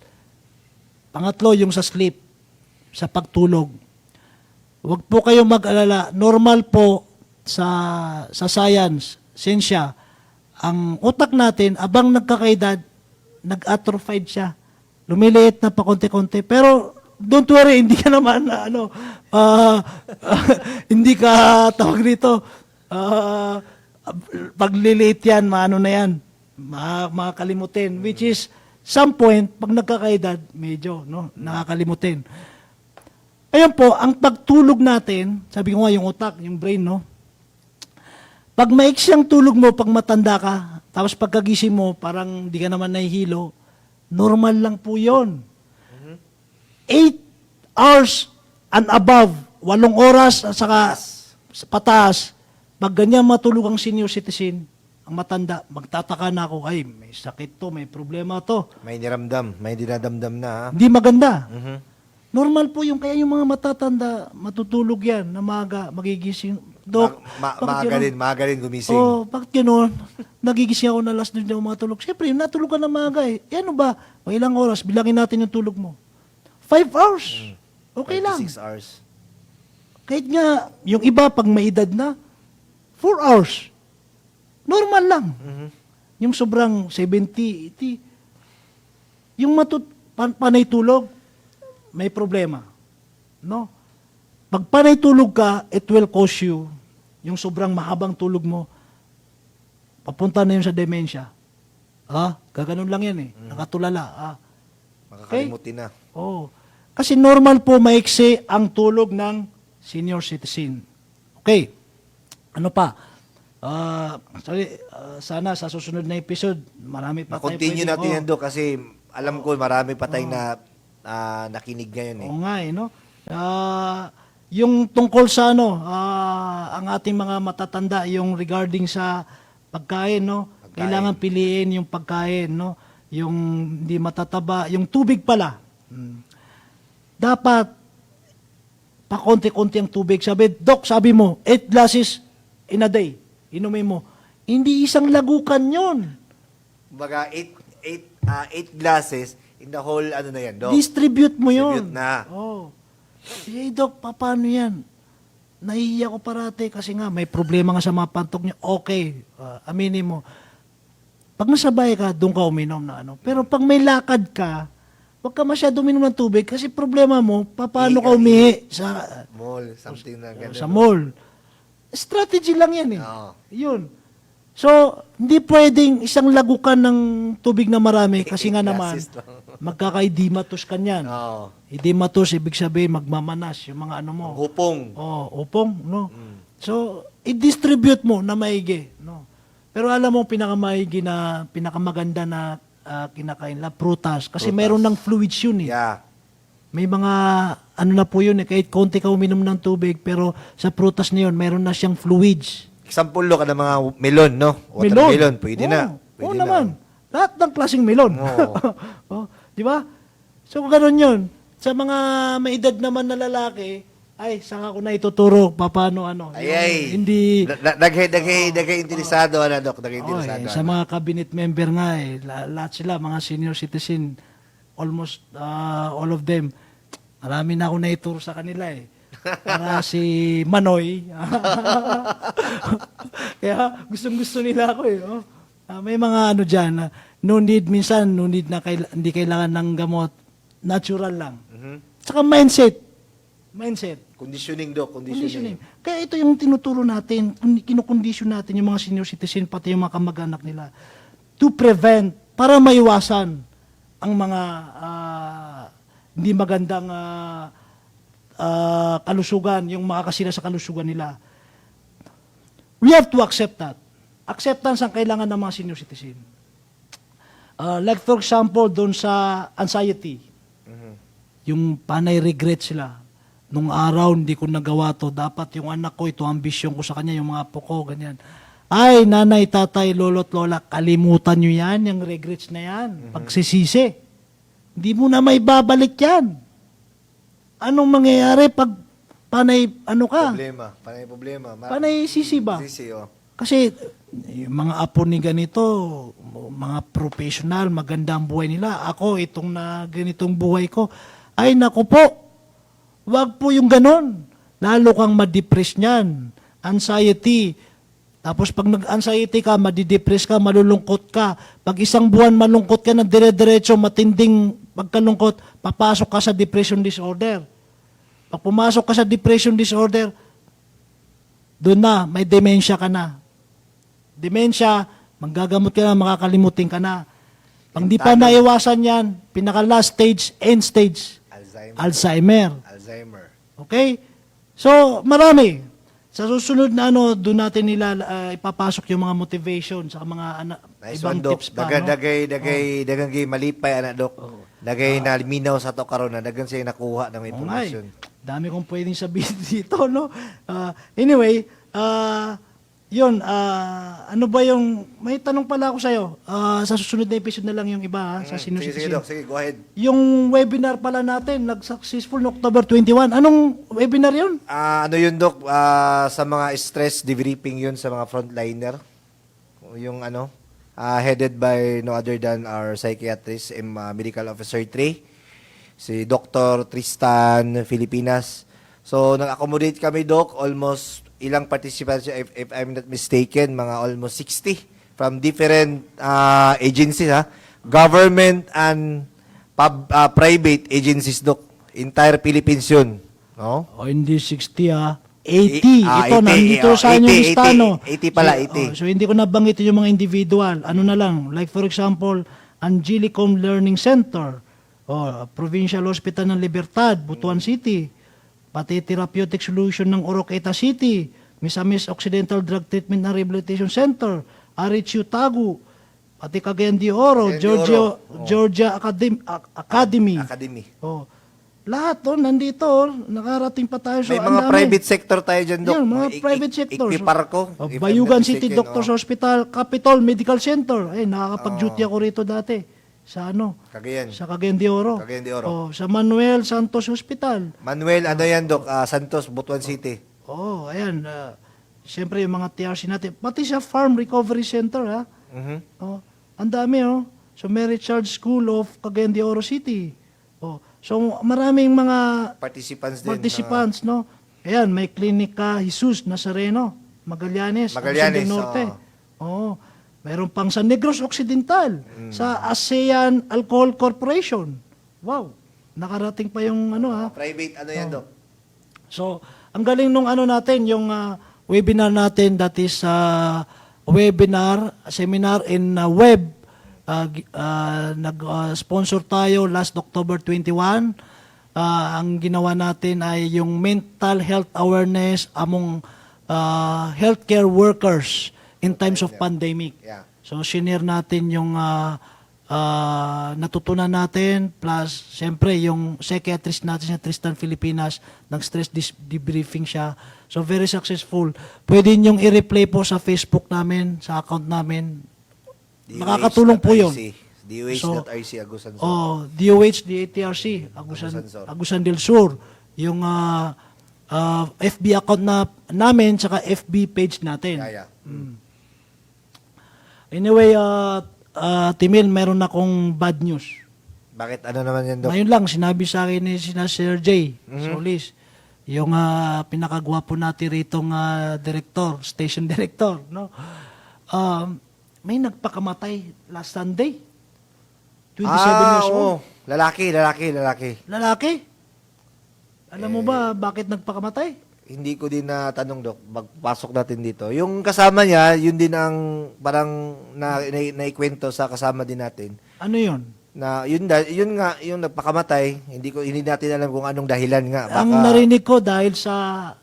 Pangatlo, yung sa sleep, sa pagtulog. Huwag po kayong mag-alala. Normal po sa science, siyensya, ang utak natin, abang nagkakaedad, nag-atrophied siya. Lumiliit na pa konti-konti. Pero, don't worry, hindi ka naman, hindi ka, tawag dito, pagliliit yan, maano na yan, makakalimutin. Which is, some point, pag nagkakaedad, medyo, nakakalimutin. Ayun po, ang pagtulog natin, sabi ko nga, yung utak, yung brain, pag maiksi ang tulog mo, pag matanda ka, tapos pagkagising mo, parang di ka naman nahihilo, normal lang po yun. 8 hours and above, 8 oras at saka pataas, pag ganyan matulog ang senior citizen, ang matanda, magtataka na ako, ay, may sakit to, may problema to. May niramdam, may dinadamdam na, ha? Hindi maganda. Mhm. Normal po yung, kaya yung mga matatanda, matutulog yan, na maaga, magigising. Dok, bakit ganun? Maaga rin gumising. Oh, bakit gano'n? Nagigising ako na last doon ako matulog. Siyempre, natulog ka na maaga eh. E ano ba? O ilang oras, bilangin natin yung tulog mo. 5 hours. Okay 5 to lang. 6 hours. Kahit nga, yung iba, pag may edad na, 4 hours. Normal lang. Mhm. Yung sobrang 70, 80, yung panay tulog, may problema. No? Pag panay tulog ka, it will cause you, yung sobrang mahabang tulog mo, papunta na yun sa dementia. Gaganon lang yan eh. Nakatulala. Makakalimutin na. Oh. Kasi normal po maiksi ang tulog ng senior citizen. Okay. Ano pa? Sana sa susunod na episode, marami pa tayo Ma-continue pwedeng- natin yan, Dok, kasi alam ko marami pa tayong nakinig ngayon eh. Oo nga eh, no? Yung tungkol sa ang ating mga matatanda, yung regarding sa pagkain, no? Pagkain. Kailangan piliin yung pagkain, no? Yung hindi matataba, yung tubig pala. Dapat pakonti-konti ang tubig. Sabi mo, 8 glasses in a day. Inumin mo. Hindi isang lagukan yon. Baga, 8 glasses in the whole, ano na yan, Dok? Distribute mo yon. Distribute na. Oh. Dok, paano yan? Nahihiya ko parate kasi nga may problema nga sa mga pantok niya. Okay, aminin mo. Pag nasabay ka, doon ka uminom na ano. Pero pag may lakad ka, huwag ka masyado uminom ng tubig kasi problema mo, paano ka umihi sa Mall, something na gano'n. sa mall. Strategy lang yan eh. Oo. Yun. So, hindi pwedeng isang lagukan ng tubig na marami kasi nga naman, Glasses lang. magkaka-idimatus ka niyan. Oo. Idimatus, ibig sabihin, magmamanas yung mga ano mo. Hupong. Upong, no? So, i-distribute mo na maigi, no? Pero alam mo, pinakamaganda na kinakain lang, prutas. Kasi meron ng fluids yun eh. Yeah. May mga, ano na po yun eh, kahit konti ka uminom ng tubig, pero sa prutas na yun, meron na siyang fluids. Example ka ng mga melon, no? Watermelon, pwede Oo. na. Oo Pwede naman. Lahat ng klaseng melon. Oo. Oh, di ba? So, ganun yun. Sa mga may edad naman na lalaki, ay, saka ko na ituturo paano ano. Ay. Hindi, Dagay interesado, ano, Dok? Dagay interesado. sa mga cabinet member nga eh, lahat sila, mga senior citizen, almost all of them, marami na ako naituro sa kanila eh. Para si Manoy. Kaya gustong-gusto nila ako eh. Oh. May mga ano dyan, no need na hindi kailangan ng gamot. Natural lang. Saka mindset. Conditioning, Dok. Conditioning. Kaya ito yung tinuturo natin, kinukondisyon natin yung mga senior citizen, pati yung mga kamag-anak nila, to prevent, para maiwasan ang mga hindi magandang kalusugan, yung makakasira sa kalusugan nila. We have to accept that. Acceptance ang kailangan ng mga senior citizen. Like for example, doon sa anxiety, yung panay regret sila. Nung araw, hindi ko nagawa to. Dapat yung anak ko, ito ambisyon ko sa kanya, yung mga apo ko, ganyan. Ay, nanay, tatay, lolo't lola, kalimutan nyo yan, yung regrets na yan. Pagsisisi. Hindi mo na may babalik yan. Anong mangyayari pag panay, ano ka? Problema. Panay sisi ba? Sisi, oh. Kasi, yung mga apo ni ganito, mga professional, maganda ang buhay nila. Ako, itong na ganitong buhay ko, ay, naku po, wag po yung ganon. Lalo kang ma-depress niyan. Anxiety. Tapos pag nag-anxiety ka, madidepress ka, malulungkot ka. Pag isang buwan malungkot ka na dire-diretso, matinding pagkalungkot, papasok ka sa depression disorder. Pag pumasok ka sa depression disorder, doon na, may dementia ka na. Dementia, manggagamot ka na, makakalimutin ka na. Pag di pa naiwasan yan, pinaka-last stage, end stage, Alzheimer. Okay? So, marami. Sa susunod na doon natin nila ipapasok yung mga motivation sa mga Nice ibang one, Dok. tips pa. Dagay malipay, anak, Dok. Dagay na minaw sa to karon na dagan siya nakuha ng impormasyon. Dami kong pwedeng sabihin dito, no? Anyway, Yun, ano ba yung, may tanong pala ako sa'yo. Sa susunod na episode na lang yung iba, sa Sige, sige, sinusitisi. Doc. Sige, go ahead. Yung Yung webinar pala natin, nag-successful no October 21. Anong webinar yun? ano yun, Doc? Sa mga stress debriefing yun sa mga frontliner. Yung ano, headed by no other than our psychiatrist and medical officer 3, si Dr. Tristan Filipinas. So, nag-accommodate kami, Doc, almost ilang participants, if I'm not mistaken, mga almost 60 from different agencies, government and private agencies, Doc. Entire Philippines yun. No? O, hindi 60 80. Ito, 80, nandito sa 80, inyong lista, 80, no? 80 pala, So, 80. so, hindi ko nabanggitin yung mga individual. Ano na lang, like for example, Angelicum Learning Center, Provincial Hospital ng Libertad, Butuan City, pati Therapeutic Solution ng Oroqueta City, Misamis Occidental Drug Treatment and Rehabilitation Center, RHU Tagu, pati Cagayan de Oro, Cagayan de Oro. Georgia Academy. Academy. Oh. Lahat nandito, nakarating pa tayo. So, May ang mga dami. private sector tayo dyan, Doc. Yan, mga private sector. Equiparco. Oh, if I'm Bayugan not City mistaken, Doctors Hospital, Capitol Medical Center. Ay, nakakapag-duty ako rito dati. Sa Cagayan. Sa Cagayan de Oro. Cagayan de Oro. Oh, sa Manuel Santos Hospital. Manuel, ano yan, Doc? Santos, Butuan City. Oh, ayan. Siyempre, yung mga TRC natin. Pati sa Farm Recovery Center, ha? Mhm. Oh, ang dami, So, Mary Charles School of Cagayan de Oro City. Oh, so, maraming mga Participants din. participants, no? Ayan, may Klinika Jesus Nazareno, Magallanes, Magallanes, Agusan del Norte. Oo. Mayroon pang sa Negros Occidental, sa ASEAN Alcohol Corporation. Wow. Nakarating pa yung Private, ano yan, Doc? So, ang galing nung natin, yung webinar natin, that is webinar, seminar in web. Nag-sponsor tayo last October 21. Ang ginawa natin ay yung mental health awareness among healthcare workers in times of pandemic. Yeah. So, shinare natin yung natutunan natin, plus, siyempre, yung psychiatrist natin sa Tristan Filipinas, nag-stress debriefing siya. So, very successful. Pwede niyong i-replay po sa Facebook namin, sa account namin. Makakatulong po yun. DOH.RC, Agusan Sur. DOH, DATRC, Agusan del Sur. Yung FB account namin, tsaka FB page natin. Yeah. Anyway, Timil, meron akong bad news. Bakit? Ano naman yan, Doc? Ngayon lang, sinabi sa akin ni Sir Jay Solis, yung pinakagwapo natin ritong director, station director, no? May nagpakamatay last Sunday. 27 years old. Lalaki. Lalaki? Alam mo ba bakit nagpakamatay? Hindi ko din natanong, Doc. Magpasok natin dito. Yung kasama niya, yun din ang parang naikwento sa kasama din natin. Ano yun? Na yun nga yung nagpakamatay, hindi natin alam kung anong dahilan nga. Baka Ang narinig ko dahil sa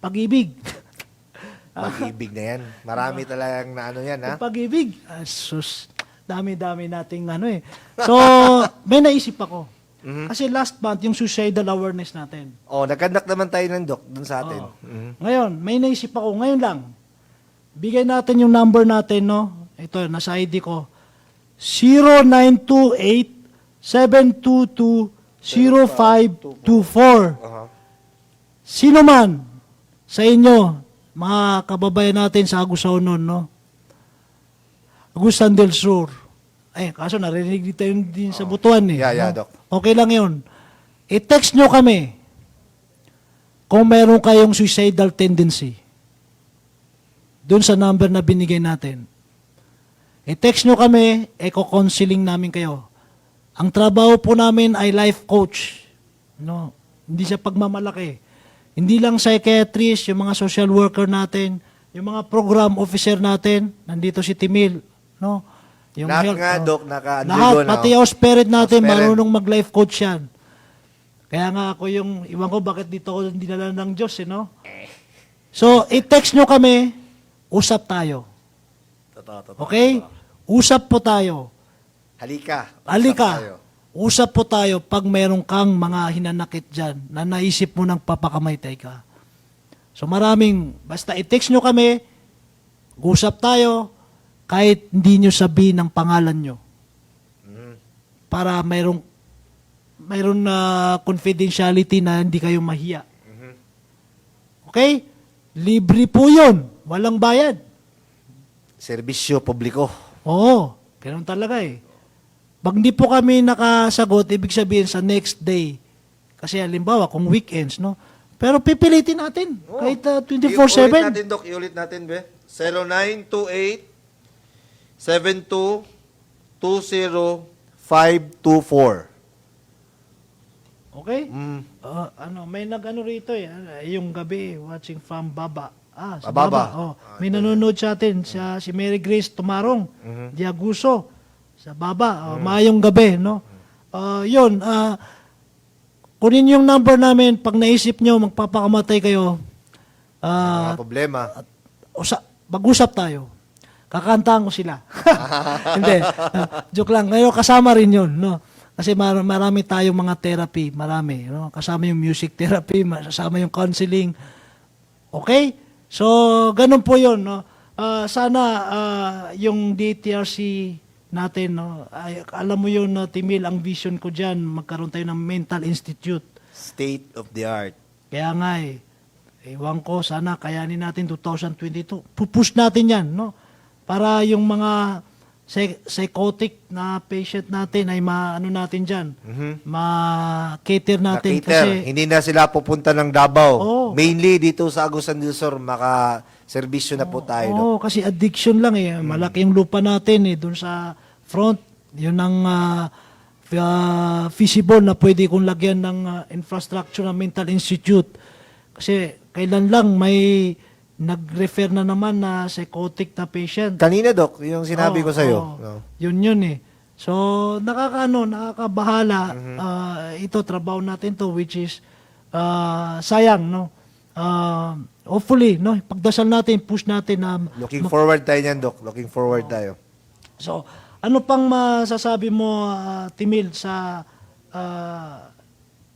pag-ibig. pag-ibig na yan. Marami talagang na ano yan, ha? Pag-ibig. Sus, dami-dami nating So, may naisip ako. Kasi last month, yung suicidal awareness natin. Nagkandak naman tayo ng Doc dun sa atin. Ngayon, may naisip ako. Ngayon lang. Bigay natin yung number natin, no? Ito, nasa ID ko. 0928-722-0524. Sino man sa inyo, mga kababayan natin sa Agusan no? Agusan del Sur. Kaso narinig dito yun din sa Butuan Yeah, no? Doc. Okay lang yun. I-text nyo kami kung meron kayong suicidal tendency. Doon sa number na binigay natin. I-text nyo kami, eco-counseling namin kayo. Ang trabaho po namin ay life coach. No? Hindi siya pagmamalaki. Hindi lang psychiatrist, yung mga social worker natin, yung mga program officer natin, nandito si Timil, no? Yung Lahat health, nga, no? Doc, naka-undergo Lahat, na. pati yung spirit natin, House parent. marunong mag-life coach yan. Kaya nga ako iwan ko bakit dito ako dinala ng Diyos, no? So, i-text nyo kami, usap tayo. Totoo. Okay? Usap po tayo. Halika. Halika. Usap po tayo pag meron kang mga hinanakit dyan na naisip mo nang papakamaytay ka. So basta i-text nyo kami, Usap tayo kahit hindi nyo sabihin ang pangalan nyo. Para mayroong na confidentiality na hindi kayo mahiya. Okay? Libre po yun. Walang bayad. Serbisyo publiko. Oo. Ganun talaga eh. Pag hindi po kami nakasagot, ibig sabihin sa next day. Kasi halimbawa, kung weekends, no? Pero pipilitin natin. Kahit 24/7. Iulit natin, Doc. Iulit natin, be. 0928-72-20524. Okay? May nag-ano rito eh. Yung gabi, watching from Baba. Sa Baba. Baba. Oh. May nanonood sa atin, si Mary Grace Tumarong, Diaguso, sa Baba. Maayong gabi, no? Yun, kunin yung number namin, pag naisip nyo, magpapakamatay kayo, Mga problema. mag-usap tayo. Kakantahan ko sila. Hindi. Joke lang. Ngayon, kasama rin yun, no? Kasi marami tayong mga therapy, marami. No? Kasama yung music therapy, kasama yung counseling. Okay? So, ganun po yun. No? Sana yung DTRC natin, no? Alam mo yun, Timil, ang vision ko dyan, magkaroon tayo ng mental institute. State of the art. Kaya nga ewan ko, sana kayanin natin 2022. Pupush natin yan, no? Para yung mga psychotic na patient natin ay maano natin dyan, ma-cater natin. Cater. Kasi, Hindi na sila pupunta ng Davao. Oo. Mainly dito sa Agusan del Sur, maka-servisyo na po tayo. Doc. oo, kasi addiction lang eh. Malaki yung lupa natin eh, dun sa front. Yun ang feasible na pwede kong lagyan ng infrastructure ng mental institute. Kasi kailan lang may nag-refer na naman na psychotic na patient. Kanina, Doc, yung sinabi ko sa'yo. Oo. No? Yun eh. So, nakakabahala. Ito, trabaho natin to, which is sayang, no? Hopefully, no? Pagdasal natin, push natin na... Looking forward tayo niyan, Doc. Looking forward tayo. So, ano pang masasabi mo, Timil, sa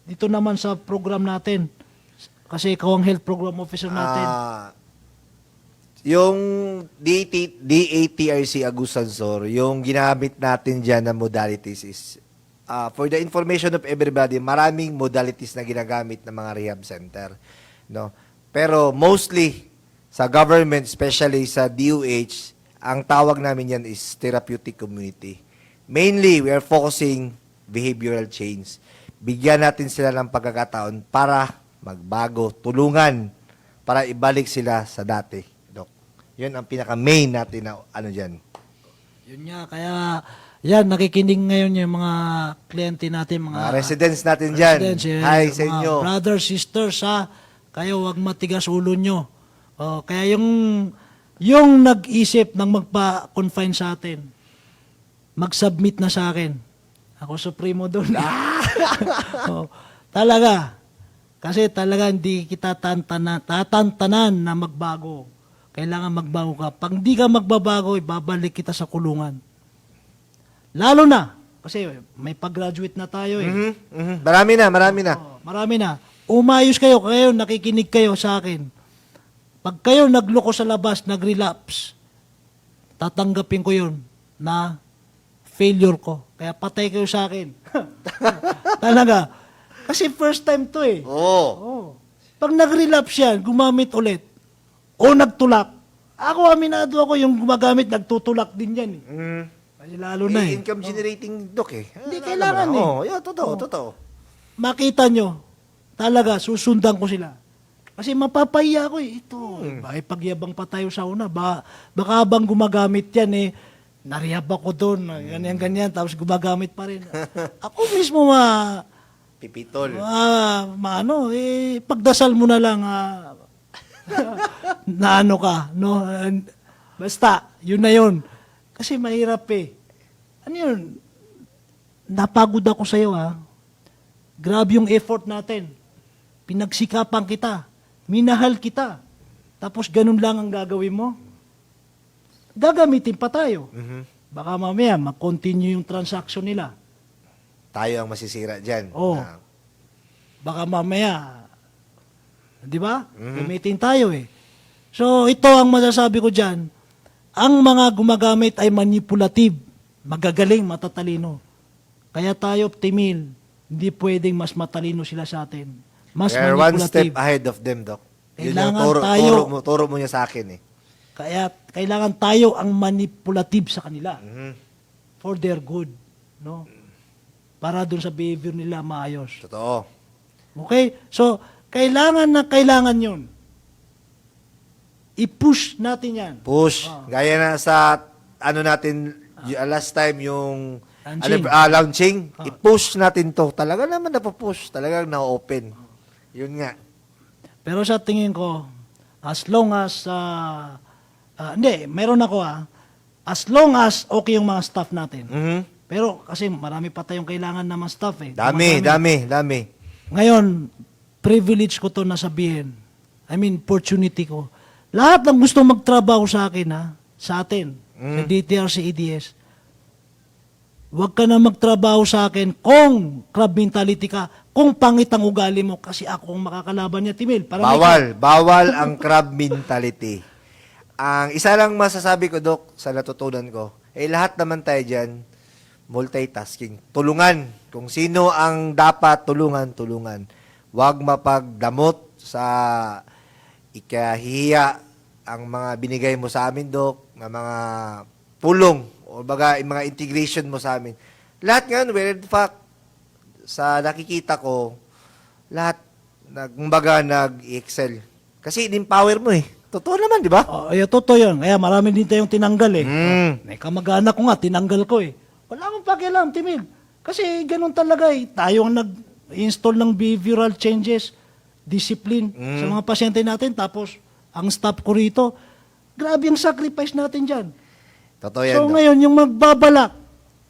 dito naman sa program natin? Kasi ikaw ang health program officer natin. Yung DATRC Agusan Sur, yung ginamit natin dyan na modalities is, for the information of everybody, maraming modalities na ginagamit ng mga rehab center. No? Pero mostly, sa government, especially sa DOH, ang tawag namin yan is therapeutic community. Mainly, we are focusing behavioral change. Bigyan natin sila ng pagkakataon para magbago, tulungan, para ibalik sila sa dati. Yun ang pinaka-main natin na ano dyan. Yun nga, kaya yan, nakikinig ngayon yung mga kliyente natin, mga residents natin dyan. Hi sa mga inyo. brothers, sisters, kayo wag matigas ulo nyo. Kaya yung nag-isip ng magpa-confine sa atin, mag-submit na sa akin. Ako supremo doon. Talaga. Kasi talaga hindi kita tatantanan na magbago. Kailangan magbago ka. Pag hindi ka magbabago, ibabalik kita sa kulungan. Lalo na, kasi may pag-graduate na tayo eh. Marami na. Marami na. Umayos kayo, nakikinig kayo sa akin. Pag kayo nagloko sa labas, nag-relapse, tatanggapin ko yun na failure ko. Kaya patay kayo sa akin. Talaga. Kasi first time to eh. Oo. Pag nag-relapse yan, gumamit ulit, o nagtulak. Ako, aminado ako, yung gumagamit, nagtutulak din yan. Kasi lalo na eh. Income generating, Doc eh. Hindi kailangan eh. Yeah, totoo. Makita nyo, talaga, susundan ko sila. Kasi mapapahiya ako eh. Ito, pagyabang pa tayo sa una. Baka habang gumagamit yan eh, narihab ako doon, ganyan, tapos gumagamit pa rin. Ako mismo Pipitol. pagdasal mo na lang, na ano ka, no? Basta, yun na yun. Kasi mahirap eh. Ano yun? Napagod ako sa'yo, Grabe yung effort natin. Pinagsikapan kita. Minahal kita. Tapos ganun lang ang gagawin mo. Gagamitin pa tayo. Baka mamaya, mag-continue yung transaction nila. Tayo ang masisira dyan. Oo. Baka mamaya, di ba? Gamitin tayo eh. So, ito ang masasabi ko dyan. ang mga gumagamit ay manipulative, magagaling, matatalino. Kaya tayo, Timil, hindi pwedeng mas matalino sila sa atin. Mas We're one step manipulative. ahead of them, Doc. Yun yung Kailangan tayo- turo mo niya sa akin eh. Kaya kailangan tayo ang manipulative sa kanila Mhm. for their good, no? Para dun sa behavior nila maayos. Totoo. Okay? So, kailangan yun. I-push natin yan. Push. Ah. Gaya na sa ano natin last time yung Launching. launching. Ah. I-push natin to. Talaga naman napapush. Talagang na-open. Yun nga. Pero sa tingin ko, as long as, hindi, meron ako as long as okay yung mga staff natin. Mhm. Pero kasi marami pa tayong kailangan naman staff eh. Dami. Ngayon, privilege ko to na sabihin. I mean, opportunity ko. Lahat ng gusto magtrabaho sa akin, sa atin, sa DTRC EDS, huwag ka na magtrabaho sa akin kung club mentality ka, kung pangit ang ugali mo, kasi ako ang makakalaban niya, Timil. Para Bawal ang crab mentality. Ang isa lang masasabi ko, Dok, sa natutunan ko, lahat naman tayo dyan, multitasking. Tulungan. Kung sino ang dapat tulungan. Huwag mapagdamot sa ikahihiya ang mga binigay mo sa amin, Dok, na mga pulong o baga yung mga integration mo sa amin. Lahat ngayon, well, in fact, sa nakikita ko, lahat nag-excel. Kasi in-empower mo eh. Totoo naman, di ba? Totoo yun. Kaya marami din tayong tinanggal eh. Mm. Kamag-anak ko nga, tinanggal ko eh. Wala akong pakialam, Timil. Kasi ganun talaga eh. Tayo ang nag-install ng behavioral changes, discipline sa mga pasyente natin. Tapos, ang staff ko rito, grabe ang sacrifice natin dyan. Totoo yan, So Dok. ngayon, yung magbabalak,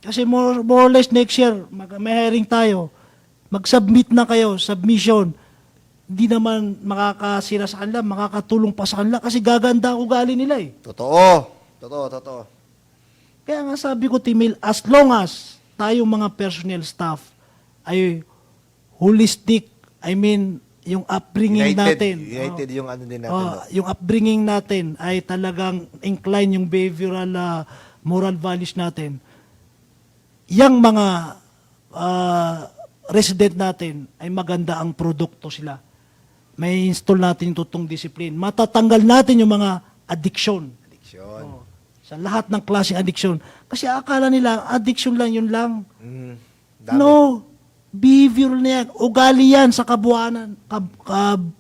kasi more or less next year, may hiring tayo, mag-submit na kayo, submission, hindi naman makakasira sa kanila, makakatulong pa sa kanila, kasi gaganda ang ugali nila eh. Totoo. Kaya nga sabi ko, Timil, as long as tayong mga personnel staff ay holistic, I mean, yung upbringing natin. United yung ano din natin. Dok. Yung upbringing natin ay talagang incline yung behavioral moral values natin. Yang mga resident natin ay maganda ang produkto sila. May install natin yung tutong discipline. Matatanggal natin yung mga addiction. Addiction. Sa lahat ng klaseng addiction. Kasi akala nila, addiction lang, yun lang. Dami. No. Behavioral na yan. Ugali yan sa kabuuanan.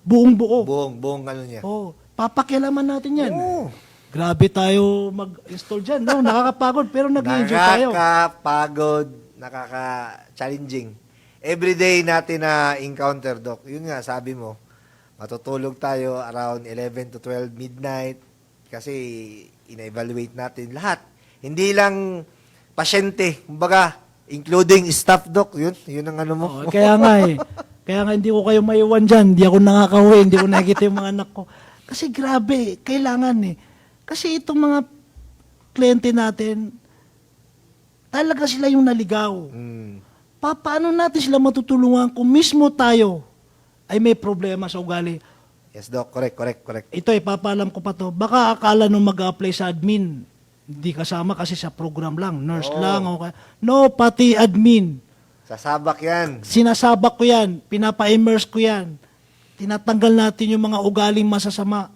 Buong buo. Buong ano niya. Papakialaman natin yan. Oo. Grabe tayo mag-install dyan. No, nakakapagod, pero nag-enjoy tayo. Nakakapagod, nakaka-challenging. Everyday natin na encounter, Doc. Yun nga, sabi mo, matutulog tayo around 11 to 12 midnight kasi ina-evaluate natin lahat. Hindi lang pasyente, kumbaga, including staff, Doc. Yun ang ano mo. Kaya nga Kaya nga hindi ko kayo maiwan dyan. Hindi ako nakakauwi, hindi ko nakikita yung mga anak ko. Kasi grabe, kailangan eh. Kasi itong mga kliyente natin, talaga sila yung naligaw. Paano natin sila matutulungan kung mismo tayo ay may problema sa ugali? Yes, Doc. Correct. Ito papaalam ko pa to. Baka akala nung mag-apply sa admin, hindi kasama kasi sa program lang, nurse lang. Okay. No, pati admin. Sasabak yan. Sinasabak ko yan, pinapa-immerse ko yan. Tinatanggal natin yung mga ugaling masasama.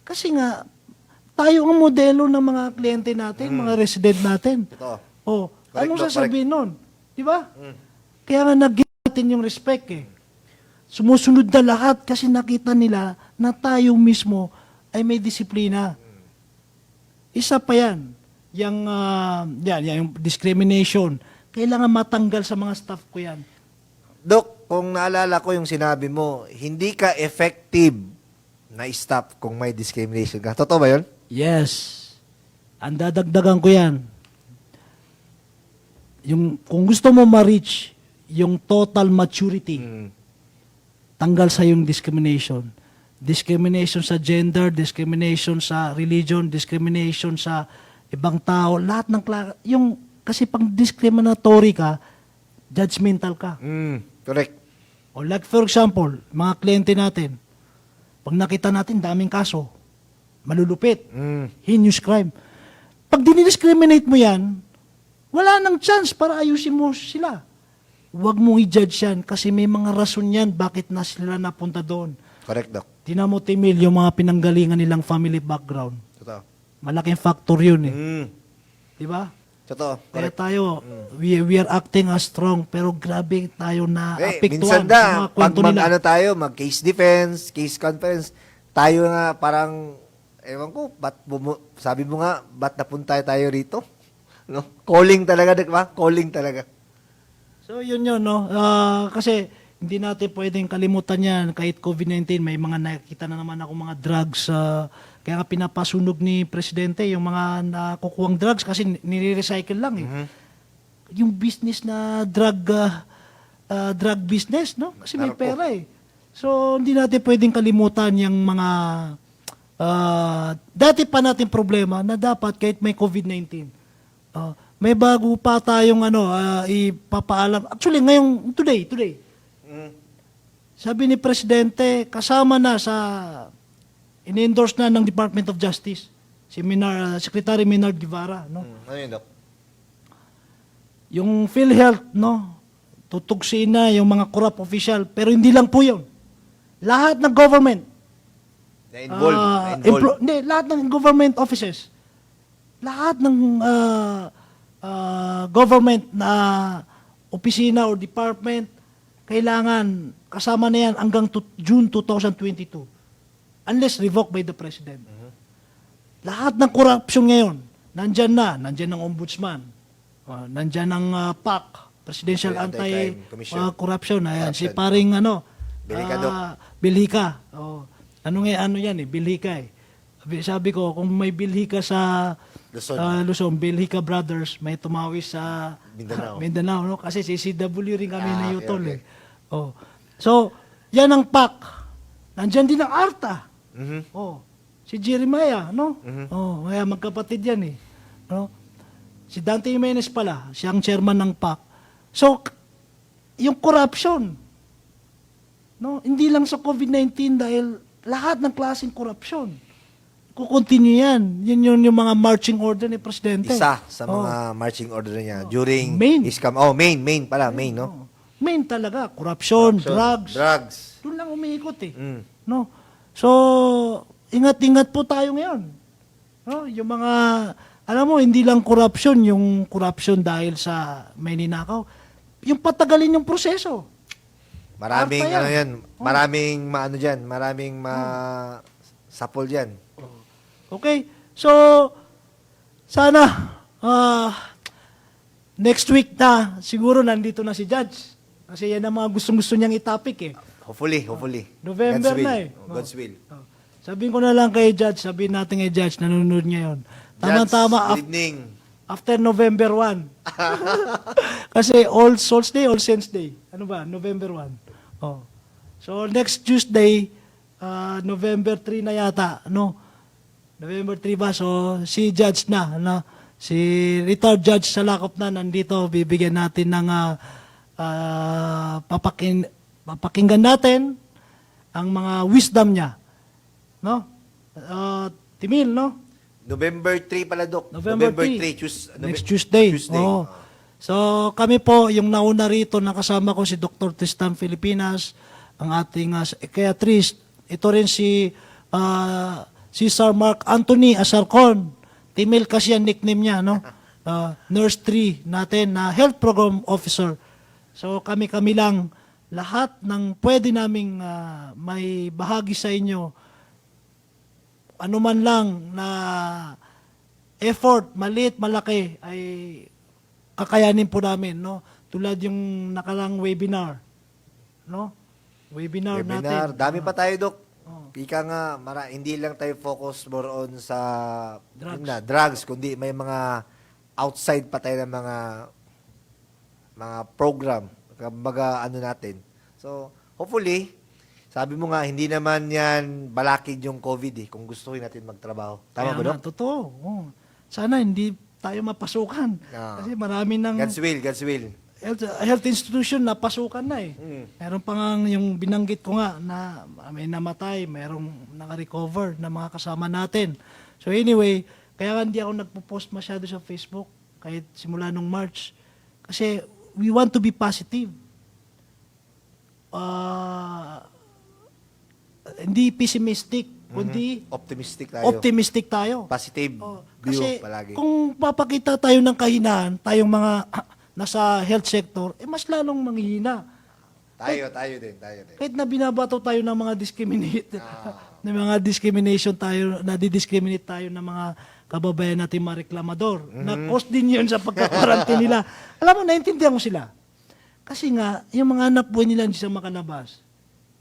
Kasi nga, tayo ang modelo ng mga kliyente natin, mga resident natin. Totoo. Anong Doc, sasabihin nun? Di ba? Kaya nga nag-give natin yung respect eh. Sumusunod na lahat kasi nakita nila na tayo mismo ay may disiplina. Isa pa yan. Yung discrimination. Kailangan matanggal sa mga staff ko yan. Doc, kung naalala ko yung sinabi mo, hindi ka effective na stop kung may discrimination ka. Totoo ba yun? Yes. Ang dadagdagan ko yan. Kung gusto mo ma-reach yung total maturity, tanggal sa yung discrimination. Discrimination sa gender, discrimination sa religion, discrimination sa ibang tao, lahat ng kasi pang discriminatory ka, judgmental ka. Correct. O like for example, mga kliyente natin, pag nakita natin daming kaso, malulupit, heinous crime. Pag dinidiscriminate mo yan, wala nang chance para ayusin mo sila. Huwag mong i-judge yan kasi may mga rason yan bakit na sila napunta doon. Correct, Doc. Tinan mo, Timil, yung mga pinanggalingan nilang family background. Totoo. Malaking factor yun eh. Di ba? Totoo. Kaya Correct. tayo, we are acting as strong, pero grabe tayo na Minsan apektuhan sa na, mga pag kwento nila. ano tayo, mag-case defense, case conference, tayo nga parang, ewan ko, sabi mo nga, ba't napunta tayo rito? No? Calling talaga, di ba? Calling talaga. So yun, no? Kasi hindi natin pwedeng kalimutan yan. Kahit COVID-19, may mga nakikita na naman ako mga drugs. Kaya nga pinapasunog ni Presidente yung mga nakukuhang drugs kasi nire-recycle lang eh. Yung business na drug business, no? Kasi may Narko. pera eh. So hindi natin pwedeng kalimutan yung mga dati pa natin problema na dapat kahit may COVID-19, may bago pa tayong ipapaalam. Actually, ngayong today, sabi ni Presidente, kasama na sa in-endorse na ng Department of Justice, si Secretary Menard Guevara, no? Ano yun, Doc? Yung PhilHealth, no? Tutugsiin na yung mga corrupt official, pero hindi lang po yun. Lahat ng government, Na-involve. hindi, lahat ng government offices, lahat ng government na opisina or department, kailangan kasama na yan hanggang June 2022. Unless revoked by the President. Lahat ng corruption ngayon, nandyan ang Ombudsman, nandyan ang PAC, Presidential Anti-Crime Commission. Anti-Corruption, ayan, si Corruption. paring Bilhika, Doc. Bilhika. Oh. Ano yan eh, Bilhika eh. Sabi ko, kung may Bilhika sa Luzon, Bilhika Brothers, may tumawis sa Mindanao. Mindanao, no? Kasi CCW rin kami na Yutol okay. eh. Oh. So, yan ang PAC. Nandyan din ang ARTA. Oh. Si Jeremiah, no? Oh, kaya magkapatid yan eh. No? Si Dante Jimenez pala, siyang chairman ng PAC. So, yung corruption, no? Hindi lang sa COVID-19 dahil lahat ng klaseng corruption. Kukontinue yan. Yun yung mga marching order ni Presidente. Isa sa mga marching order niya during Main. his main pala, main, no? Main talaga, corruption, drugs. Drugs. Doon lang umiikot eh. No? So, ingat-ingat po tayo ngayon. No? Yung mga, alam mo, hindi lang corruption, yung corruption dahil sa may ninakaw. Yung patagalin yung proseso. Maraming Arta yan. ano yan, maraming maano diyan, maraming sapol diyan. Okay? So, sana, next week na, siguro nandito na si Judge. Kasi yan ang mga gustong-gusto niyang itapik eh. Hopefully. November God's will. na eh. God's will. Sabihin ko na lang kay Judge, sabihin natin kay Judge, nanonood ngayon. Tama-tama, Judge, good evening. after November 1. Kasi All Souls Day, All Saints Day. Ano ba? November 1. Oh. So, next Tuesday, November 3 na yata, no? November 3 ba? So, si Judge na, no? Si retired Judge Salakop na nandito, bibigyan natin ng papakinggan natin ang mga wisdom niya. No? Timil, no? November 3 pala, Doc. November 3. Next Tuesday. Tuesday. Oo. So, kami po, yung nauna rito, nakasama ko si Dr. Tristan Filipinas, ang ating psychiatrist. Ito rin si Sir Mark Anthony Asarcon. Timil kasi ang nickname niya, no? Nurse 3 natin na health program officer. So, kami lang, lahat ng pwede naming may bahagi sa inyo, ano man lang na effort, maliit, malaki, ay kakayanin po namin, no? Tulad yung nakarang webinar, no? Webinar natin. Dami pa tayo, Doc. Ika nga, hindi lang tayo focus more on sa drugs, kundi may mga outside pa tayo ng mga program, kumbaga ano natin. So, hopefully, sabi mo nga, hindi naman yan balakid yung COVID kung gusto natin magtrabaho. Tama ba, Doc? Totoo. Oh. Sana hindi tayo mapasukan. Kasi marami ng God's will. health institution na pasukan na eh. Meron pa nga yung binanggit ko nga na may namatay, merong naka-recover na mga kasama natin. So anyway, Kaya nga hindi ako nagpo-post masyado sa Facebook kahit simula nung March. Kasi we want to be positive. Hindi pessimistic, kundi Optimistic tayo. optimistic tayo. Positive view Kasi palagi. kung papakita tayo ng kahinaan, tayong mga nasa health sector, mas lalong manghihina. Tayo din. Kahit na binabato tayo ng mga ng mga discrimination tayo, nadi-discriminate tayo ng mga kababayan natin mga reklamador. Na-cause din yun sa pagkakarantin nila. Alam mo, naintindihan ko sila. Kasi nga, yung mga anak buhay nila hindi sila makalabas.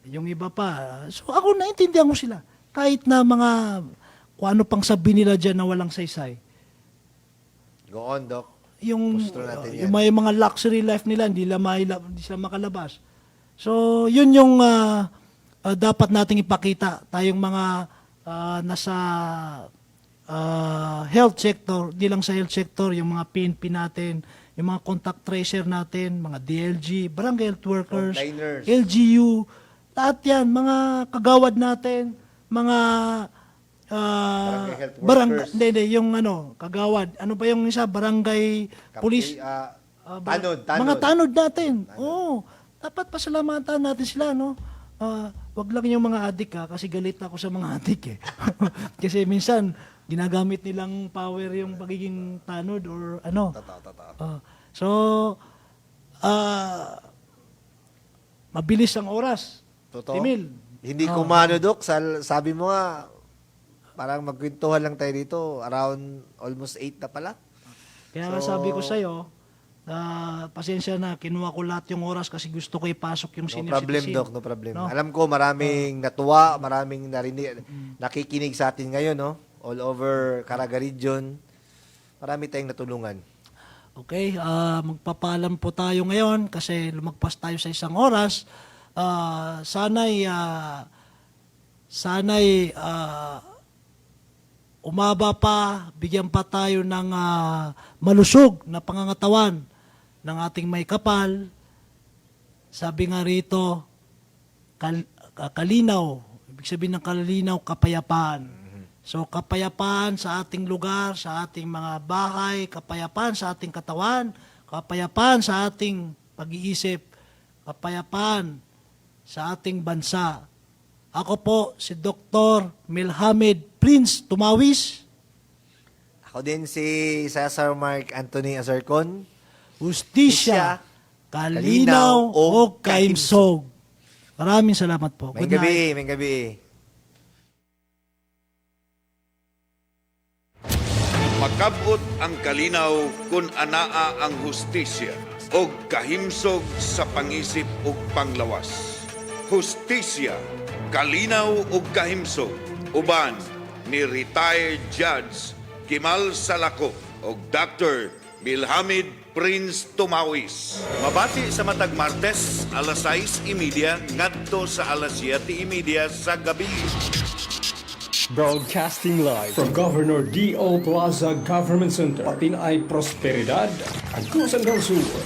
Yung iba pa. So ako naintindihan ko sila. Kahit na mga, kung ano pang sabi nila dyan na walang saysay. Go on, Doc. Yung, Gusto natin yan. yung may mga luxury life nila, hindi sila makalabas. So, yun yung dapat nating ipakita. Tayong mga nasa health sector, di lang sa health sector, yung mga PNP natin, yung mga contact tracer natin, mga DLG, barangay health workers, Frontliners. LGU, lahat yan, mga kagawad natin, mga Barangay health workers. hindi, yung kagawad. Ano ba yung isa? Barangay police. Mga tanod natin. Oo. Dapat pasalamatan natin sila, no? Wag lang yung mga adik, kasi galit ako sa mga adik, eh. Kasi minsan, ginagamit nilang power yung pagiging tanod or ano. So, mabilis ang oras. Totoo. Emil. Hindi kumano, Doc. Sabi mo nga, parang magkwentuhan lang tayo dito. Around almost 8 na pala. Kaya nga sabi ko sa'yo, pasensya na, kinuha ko lahat yung oras kasi gusto ko ipasok yung No senior problem, citizen. Doc. No problem. No? Alam ko, maraming natuwa, maraming narinig, nakikinig sa atin ngayon, no? All over Caraga Region. Marami tayong natulungan. Okay, magpapaalam po tayo ngayon kasi lumagpas tayo sa 1 oras. Sana'y umaba pa, bigyan pa tayo ng malusog na pangangatawan ng ating may kapal. Sabi nga rito, kalinaw, ibig sabihin ng kalinaw, kapayapaan. So kapayapaan sa ating lugar, sa ating mga bahay, kapayapaan sa ating katawan, kapayapaan sa ating pag-iisip, kapayapaan sa ating bansa. Ako po si Dr. Milhamid Prince Tumawis. Ako din si Cesar Mark Anthony Azarcon. Justisya, kalinaw o kaimsog. Maraming salamat po. May Good night. gabi. Makabot ang kalinaw kung anaa ang hustisya o kahimsog sa pangisip o panglawas. Hustisya, kalinaw o kahimsog, uban ni retired Judge Kimal Salakop o Dr. Milhamid Prince Tumawis. Mabati sa matag Martes, alas 6:30 ngadto sa alas 7:30 sa gabi. Broadcasting live from Governor D.O. Plaza Government Center, Patinay Prosperidad, Agusan del Sur.